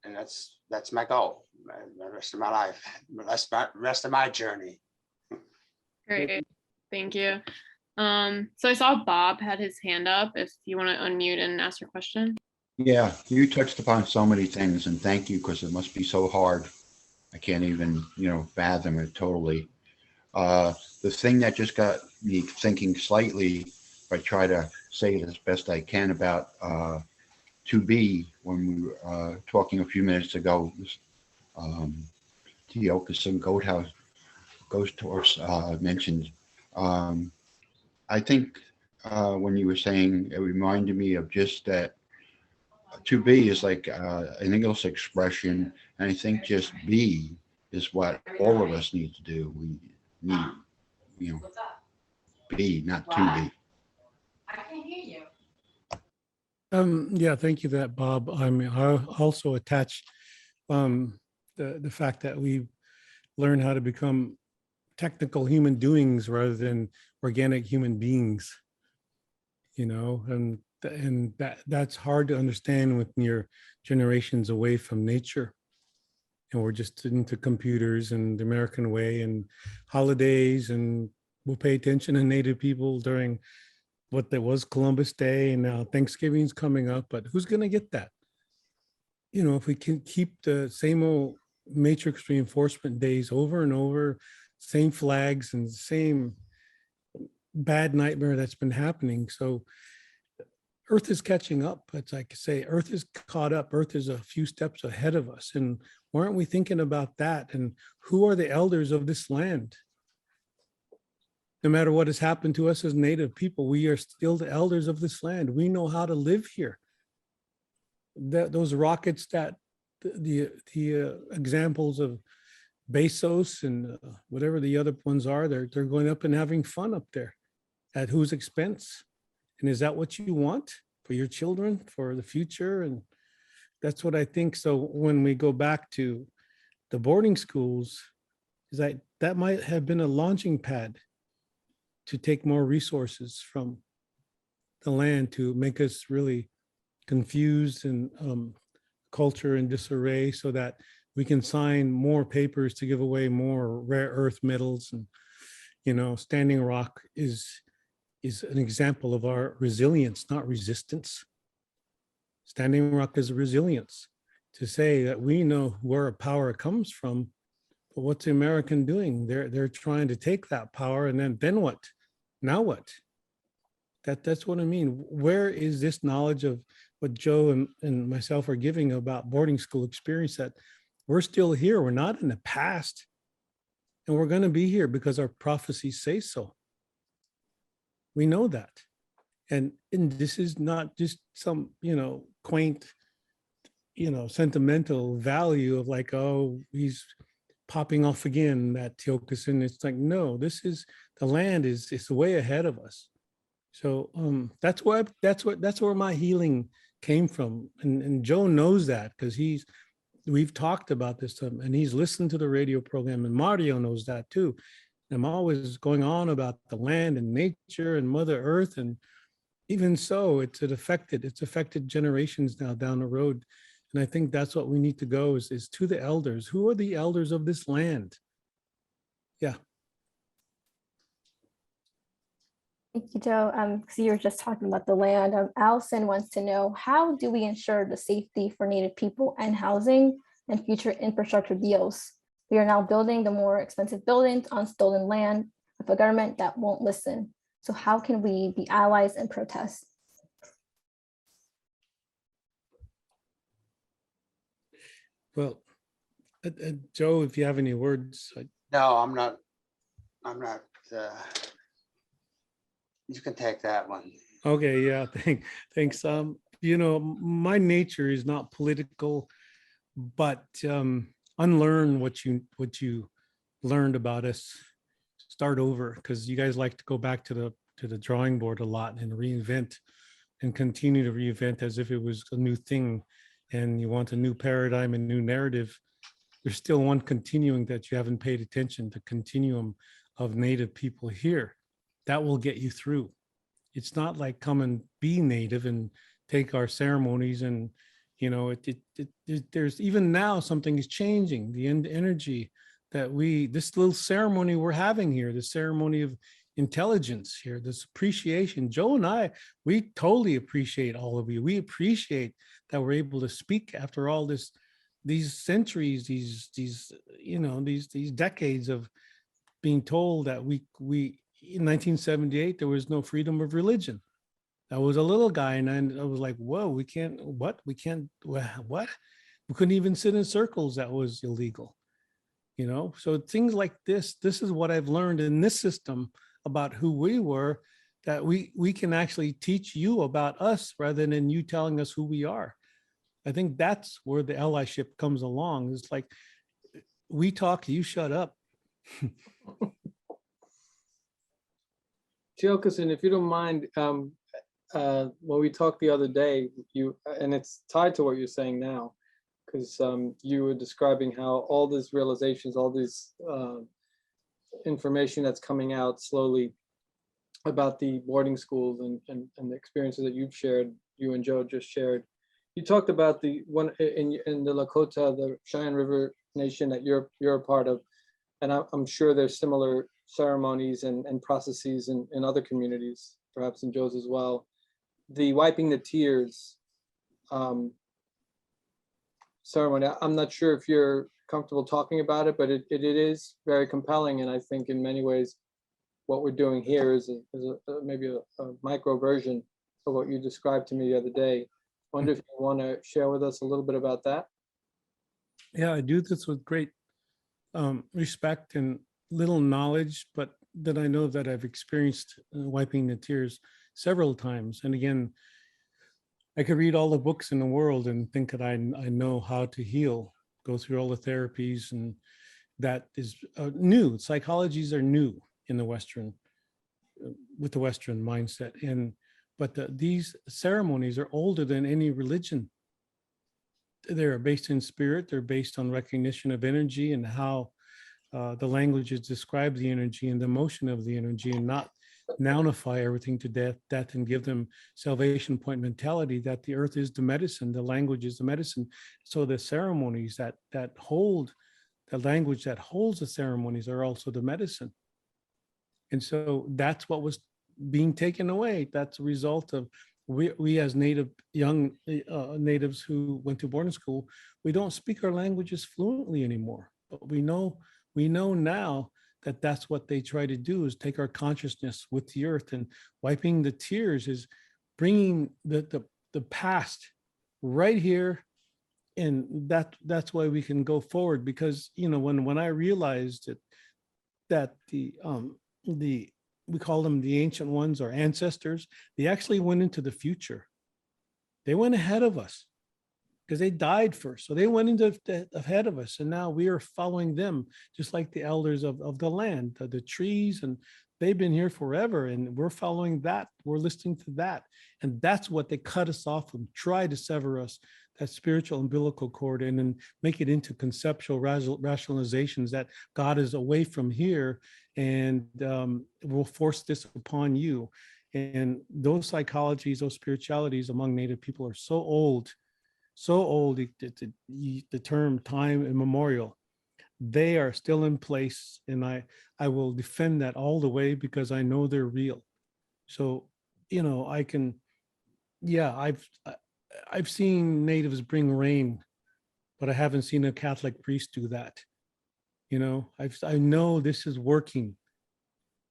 and that's my goal. The rest of my life, the rest of my journey. Great, thank you. So I saw Bob had his hand up. If you want to unmute and ask your question. Yeah, you touched upon so many things, and thank you, because it must be so hard. I can't even, fathom it totally. The thing that just got me thinking slightly, if I try to say it as best I can about to be, when we were talking a few minutes ago, Tiokasin Ghosthorse mentioned. I think when you were saying, it reminded me of just that to be is like an English expression, and I think just be is what all of us need to do. We need, be, not to be. I can hear you. Yeah, thank you for that, Bob. I mean, I also attach the fact that we learn how to become technical human doings rather than organic human beings, and that's hard to understand when you're generations away from nature. And we're just into computers and the American way and holidays, and we'll pay attention to Native people during what there was Columbus Day, and now Thanksgiving's coming up, but who's going to get that? If we can keep the same old matrix reinforcement days over and over, same flags and same bad nightmare that's been happening. So Earth is catching up. It's like I say, Earth is caught up. Earth is a few steps ahead of us. And why aren't we thinking about that? And who are the elders of this land? No matter what has happened to us as Native people, we are still the elders of this land. We know how to live here. Those rockets that the examples of Bezos and whatever the other ones are, they're going up and having fun up there. At whose expense? And is that what you want for your children, for the future? And that's what I think. So when we go back to the boarding schools, is that might have been a launching pad to take more resources from the land to make us really confused and culture in disarray, so that we can sign more papers to give away more rare earth metals. And Standing Rock is an example of our resilience, not resistance. Standing Rock is resilience, to say that we know where our power comes from, but what's the American doing? They're trying to take that power, and then what? Now what? That's what I mean. Where is this knowledge of what Joe and myself are giving about boarding school experience, that we're still here, we're not in the past, and we're going to be here because our prophecies say so. We know that. And this is not just some, quaint, sentimental value of like, oh, he's popping off again, that Tiokasin. It's like, no, this is, the land is way ahead of us. So that's where my healing came from. And Joe knows that, because he's we've talked about this, and he's listened to the radio program, and Mario knows that too. I'm always going on about the land and nature and Mother Earth, and even so, it's affected generations now down the road. And I think that's what we need to go is to the elders. Who are the elders of this land? Yeah. Thank you, Joe. Because you were just talking about the land. Allison wants to know, how do we ensure the safety for Native people and housing and future infrastructure deals? We are now building the more expensive buildings on stolen land of a government that won't listen. So how can we be allies and protest? Well, Joe, if you have any words. No, I'm not, you can take that one. Okay, yeah, thanks. You know, my nature is not political, but unlearn what you learned about us. Start over, because you guys like to go back to the drawing board a lot and reinvent and continue to reinvent as if it was a new thing, and you want a new paradigm and new narrative. There's still one continuing that you haven't paid attention, the continuum of Native people here. That will get you through. It's not like come and be Native and take our ceremonies, and you know, there's even now something is changing. The energy that this little ceremony we're having here, the ceremony of intelligence here, this appreciation. Joe and I, we totally appreciate all of you. We appreciate that we're able to speak after all these centuries, these decades of being told that we in 1978 there was no freedom of religion. I was a little guy, and I was like, whoa, we couldn't even sit in circles. That was illegal. You know, so things like this is what I've learned in this system about who we were, that we can actually teach you about us rather than you telling us who we are. I think that's where the allyship comes along. It's like, we talk, you shut up. Tiokasin, if you don't mind, when we talked the other day, and it's tied to what you're saying now, because you were describing how all these realizations, all this information that's coming out slowly about the boarding schools and the experiences that you've shared, you and Joe just shared. You talked about the one in the Lakota, the Cheyenne River Nation that you're a part of, and I'm sure there's similar ceremonies and processes in other communities, perhaps in Joe's as well. The wiping the tears ceremony, I'm not sure if you're comfortable talking about it, but it is very compelling, and I think in many ways what we're doing here is maybe a micro version of what you described to me the other day. I wonder if you want to share with us a little bit about that. Yeah, I do this with great respect and little knowledge, but that I know that I've experienced wiping the tears several times. And again, I could read all the books in the world and think that I know how to heal, go through all the therapies, and that is new. Psychologies are new in the Western, with the Western mindset. But these ceremonies are older than any religion. They're based in spirit. They're based on recognition of energy and how the languages describe the energy and the motion of the energy, and not nounify everything to death and give them salvation point mentality that the earth is the medicine, the language is the medicine. So the ceremonies that hold, the language that holds the ceremonies are also the medicine. And so that's what was being taken away. That's a result of we as young natives who went to boarding school, we don't speak our languages fluently anymore. But we know now that that's what they try to do, is take our consciousness with the earth, and wiping the tears is bringing the past right here. And that's why we can go forward, because, you know, when I realized that we call them the ancient ones, or ancestors, they actually went into the future. They went ahead of us because they died first. So they went into ahead of us, and now we are following them, just like the elders of the land, the trees, and they've been here forever, and we're following that. We're listening to that. And that's what they cut us off and tried to sever us. that spiritual umbilical cord and then make it into conceptual rationalizations that God is away from here and will force this upon you. And those psychologies, those spiritualities among Native people are so old, the term time immemorial. They are still in place, and I will defend that all the way because I know they're real. So, you know, I can, yeah, I've seen natives bring rain, but I haven't seen a Catholic priest do that. You know, I know this is working,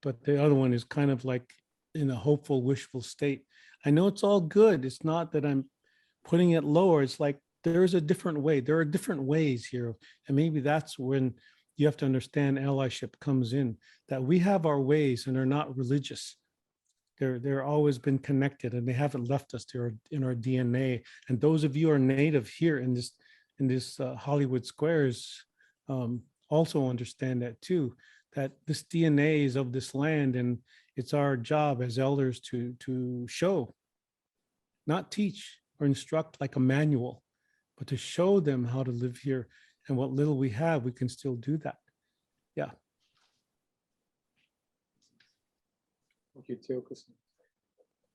but the other one is kind of like in a hopeful, wishful state. I know it's all good. It's not that I'm putting it lower. It's like there's a different way. There are different ways here. And maybe that's when you have to understand allyship comes in, that we have our ways and they're not religious. They're always been connected and they haven't left us. They're in our DNA. And those of you who are native here in this Hollywood Squares also understand that too, that this DNA is of this land, and it's our job as elders to show, not teach or instruct like a manual, but to show them how to live here. And what little we have, we can still do that. Yeah. Thank you, Tiokasin.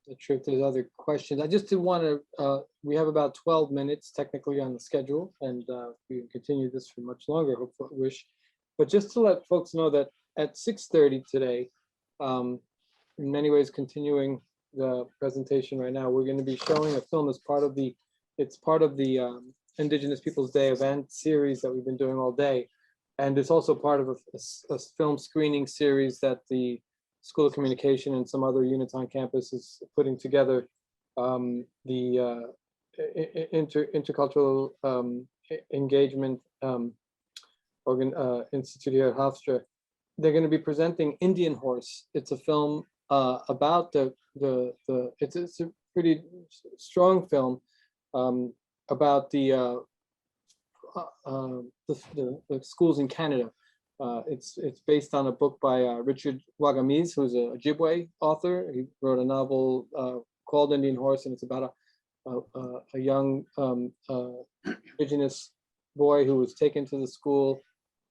Not sure if there's other questions. I just did want to, we have about 12 minutes technically on the schedule, and we can continue this for much longer, hopefully wish. But just to let folks know that at 6:30 today, in many ways continuing the presentation right now, we're going to be showing a film as part of the, it's part of the Indigenous Peoples Day event series that we've been doing all day. And it's also part of a film screening series that the School of Communication and some other units on campus is putting together, the intercultural engagement institute here at Hofstra. They're going to be presenting Indian Horse. It's a film about it's a pretty strong film about the schools in Canada. It's based on a book by Richard Wagamese, who's a Ojibwe author. He wrote a novel called Indian Horse, and it's about a young Indigenous boy who was taken to the school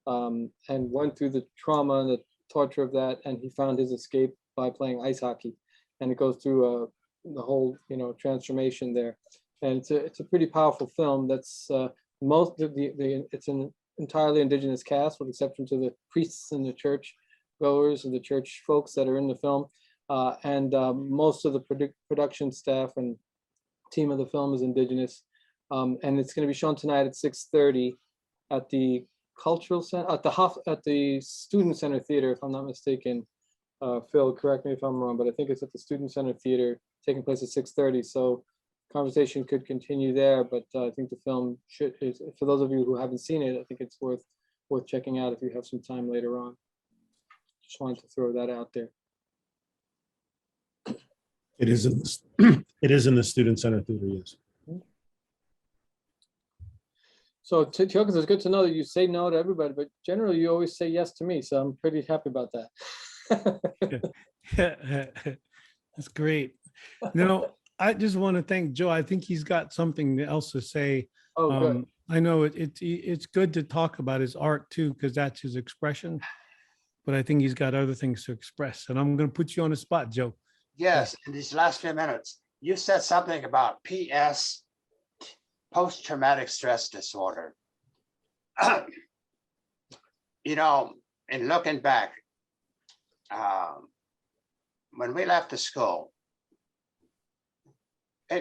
and went through the trauma and the torture of that, and he found his escape by playing ice hockey. And it goes through the whole, transformation there. And it's a pretty powerful film. That's most of it's an entirely Indigenous cast, with exception to the priests and the church goers and the church folks that are in the film. And most of the production staff and team of the film is Indigenous. And it's going to be shown tonight at 6:30 at the Cultural Center, at the Student Center Theater, if I'm not mistaken. Phil, correct me if I'm wrong, but I think it's at the Student Center Theater, taking place at 6:30. So conversation could continue there, but I think the film is, for those of you who haven't seen it, I think it's worth checking out if you have some time later on. Just wanted to throw that out there. It is in the Student Center Theater, yes. So Tiokasin, it's good to know that you say no to everybody, but generally you always say yes to me. So I'm pretty happy about that. That's great. I just want to thank Joe. I think he's got something else to say. Oh, good. I know it's good to talk about his art too, because that's his expression. But I think he's got other things to express. And I'm going to put you on the spot, Joe. Yes, in these last few minutes, you said something about PS, post-traumatic stress disorder. In looking back, when we left the school,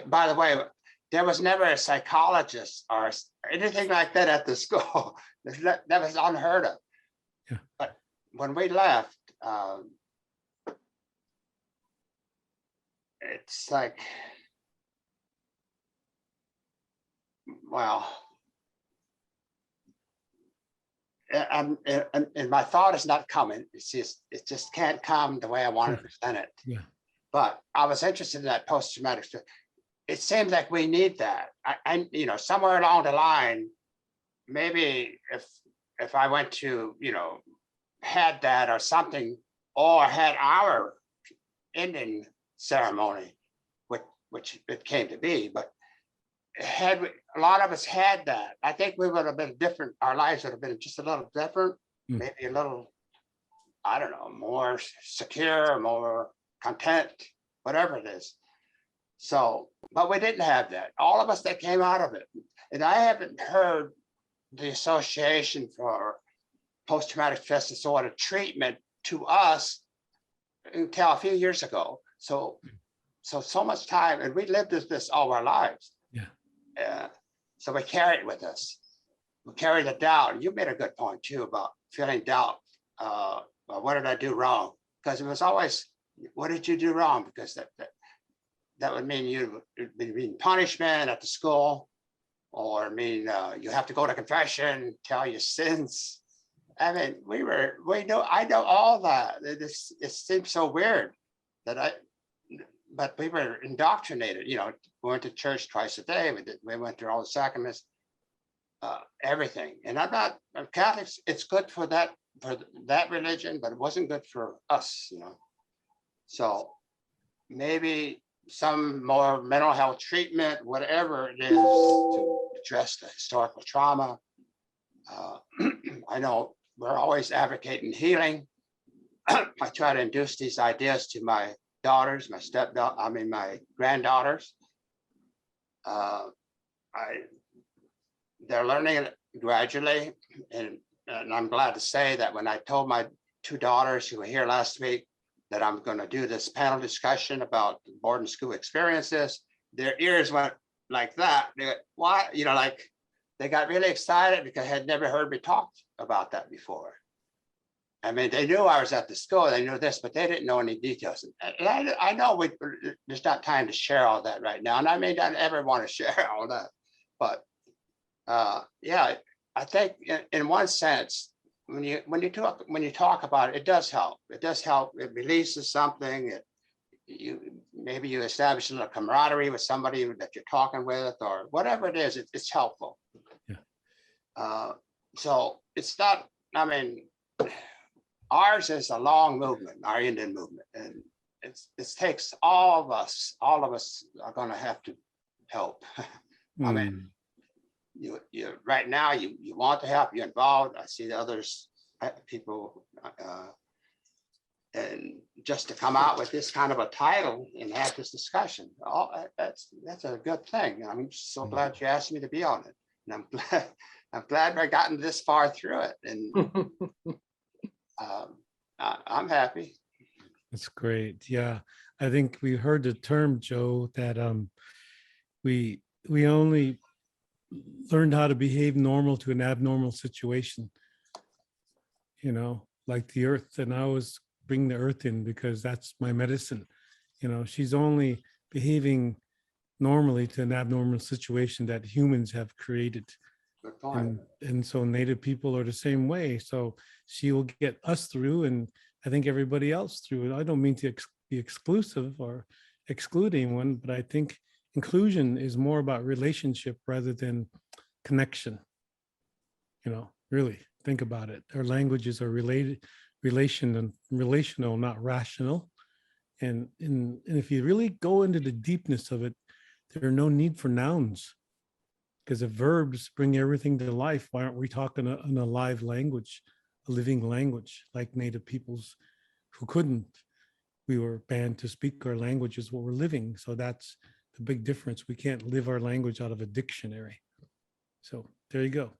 by the way, there was never a psychologist or anything like that at the school. That was unheard of. Yeah. But when we left, it's like, well, and my thought is not coming. It just can't come the way I want to present it. Yeah. But I was interested in that post-traumatic stress. It seems like we need that. I somewhere along the line, maybe if I went to, had that or something, or had our ending ceremony, which it came to be, but had we, a lot of us had that. I think we would have been different. Our lives would have been just a little different, maybe a little, I don't know, more secure, more content, whatever it is. So, but we didn't have that. All of us that came out of it. And I haven't heard the Association for Post-Traumatic Stress Disorder treatment to us until a few years ago. So much time, and we lived this all our lives. Yeah. So we carry it with us. We carry the doubt. You made a good point too about feeling doubt. What did I do wrong? Because it was always, what did you do wrong? Because that would mean you would be punishment at the school, or mean you have to go to confession, tell your sins. I mean, I know all that. It seems so weird but we were indoctrinated, we went to church twice a day. We went through all the sacraments, everything. And I'm Catholics, it's good for that religion, but it wasn't good for us, So maybe some more mental health treatment, whatever it is, to address the historical trauma. I know we're always advocating healing. I try to induce these ideas to my daughters, my granddaughters. They're learning it gradually, and I'm glad to say that when I told my two daughters who were here last week that I'm going to do this panel discussion about boarding school experiences, their ears went like that. They went, what? They got really excited because they had never heard me talk about that before. I mean, they knew I was at the school, they knew this, but they didn't know any details. And I know there's not time to share all that right now, and I may not ever want to share all that. But yeah, I think in one sense, when you talk about it, it does help. It does help. It releases something. Maybe you establish a little camaraderie with somebody that you're talking with, or whatever it is. It's helpful. Yeah. So it's not. I mean, ours is a long movement, our Indian movement, and it takes all of us. All of us are going to have to help. I mean, you right now you want to help. You're involved. I see the others people, and just to come out with this kind of a title and have this discussion, that's a good thing. I'm so glad you asked me to be on it, and I'm glad I've gotten this far through it, and I'm happy. That's great. Yeah, I think we heard the term, Joe, that we only learned how to behave normal to an abnormal situation, like the earth. And I always bring the earth in because that's my medicine. She's only behaving normally to an abnormal situation that humans have created. And so Native people are the same way. So she will get us through, and I think everybody else through. I don't mean to be exclusive or exclude anyone, but I think inclusion is more about relationship rather than connection. Really think about it. Our languages are relational, not rational. And if you really go into the deepness of it, there are no need for nouns, because if verbs bring everything to life, why aren't we talking in a live language, a living language, like Native peoples who couldn't? We were banned to speak our languages while we're living. So that's the big difference. We can't live our language out of a dictionary. So there you go.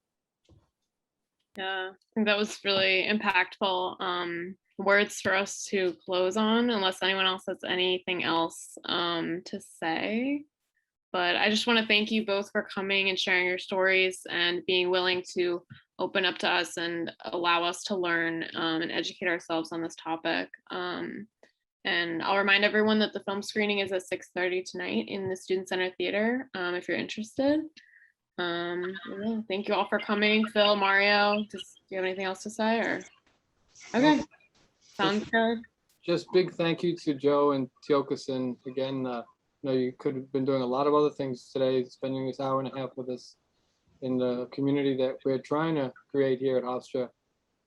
Yeah, I think that was really impactful words for us to close on, unless anyone else has anything else to say. But I just want to thank you both for coming and sharing your stories and being willing to open up to us and allow us to learn and educate ourselves on this topic. And I'll remind everyone that the film screening is at 6:30 tonight in the Student Center Theater, if you're interested. Yeah, thank you all for coming. Phil, Mario, do you have anything else to say? Or okay, sounds good. Just big thank you to Joe and Tiokasin again. You could have been doing a lot of other things today, spending this hour and a half with us in the community that we're trying to create here at Hofstra.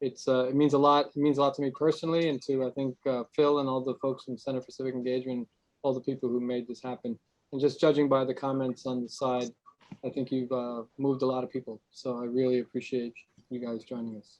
It means a lot. It means a lot to me personally, and to I think Phil and all the folks from Center for Civic Engagement, all the people who made this happen. And just judging by the comments on the side, I think you've moved a lot of people. So I really appreciate you guys joining us.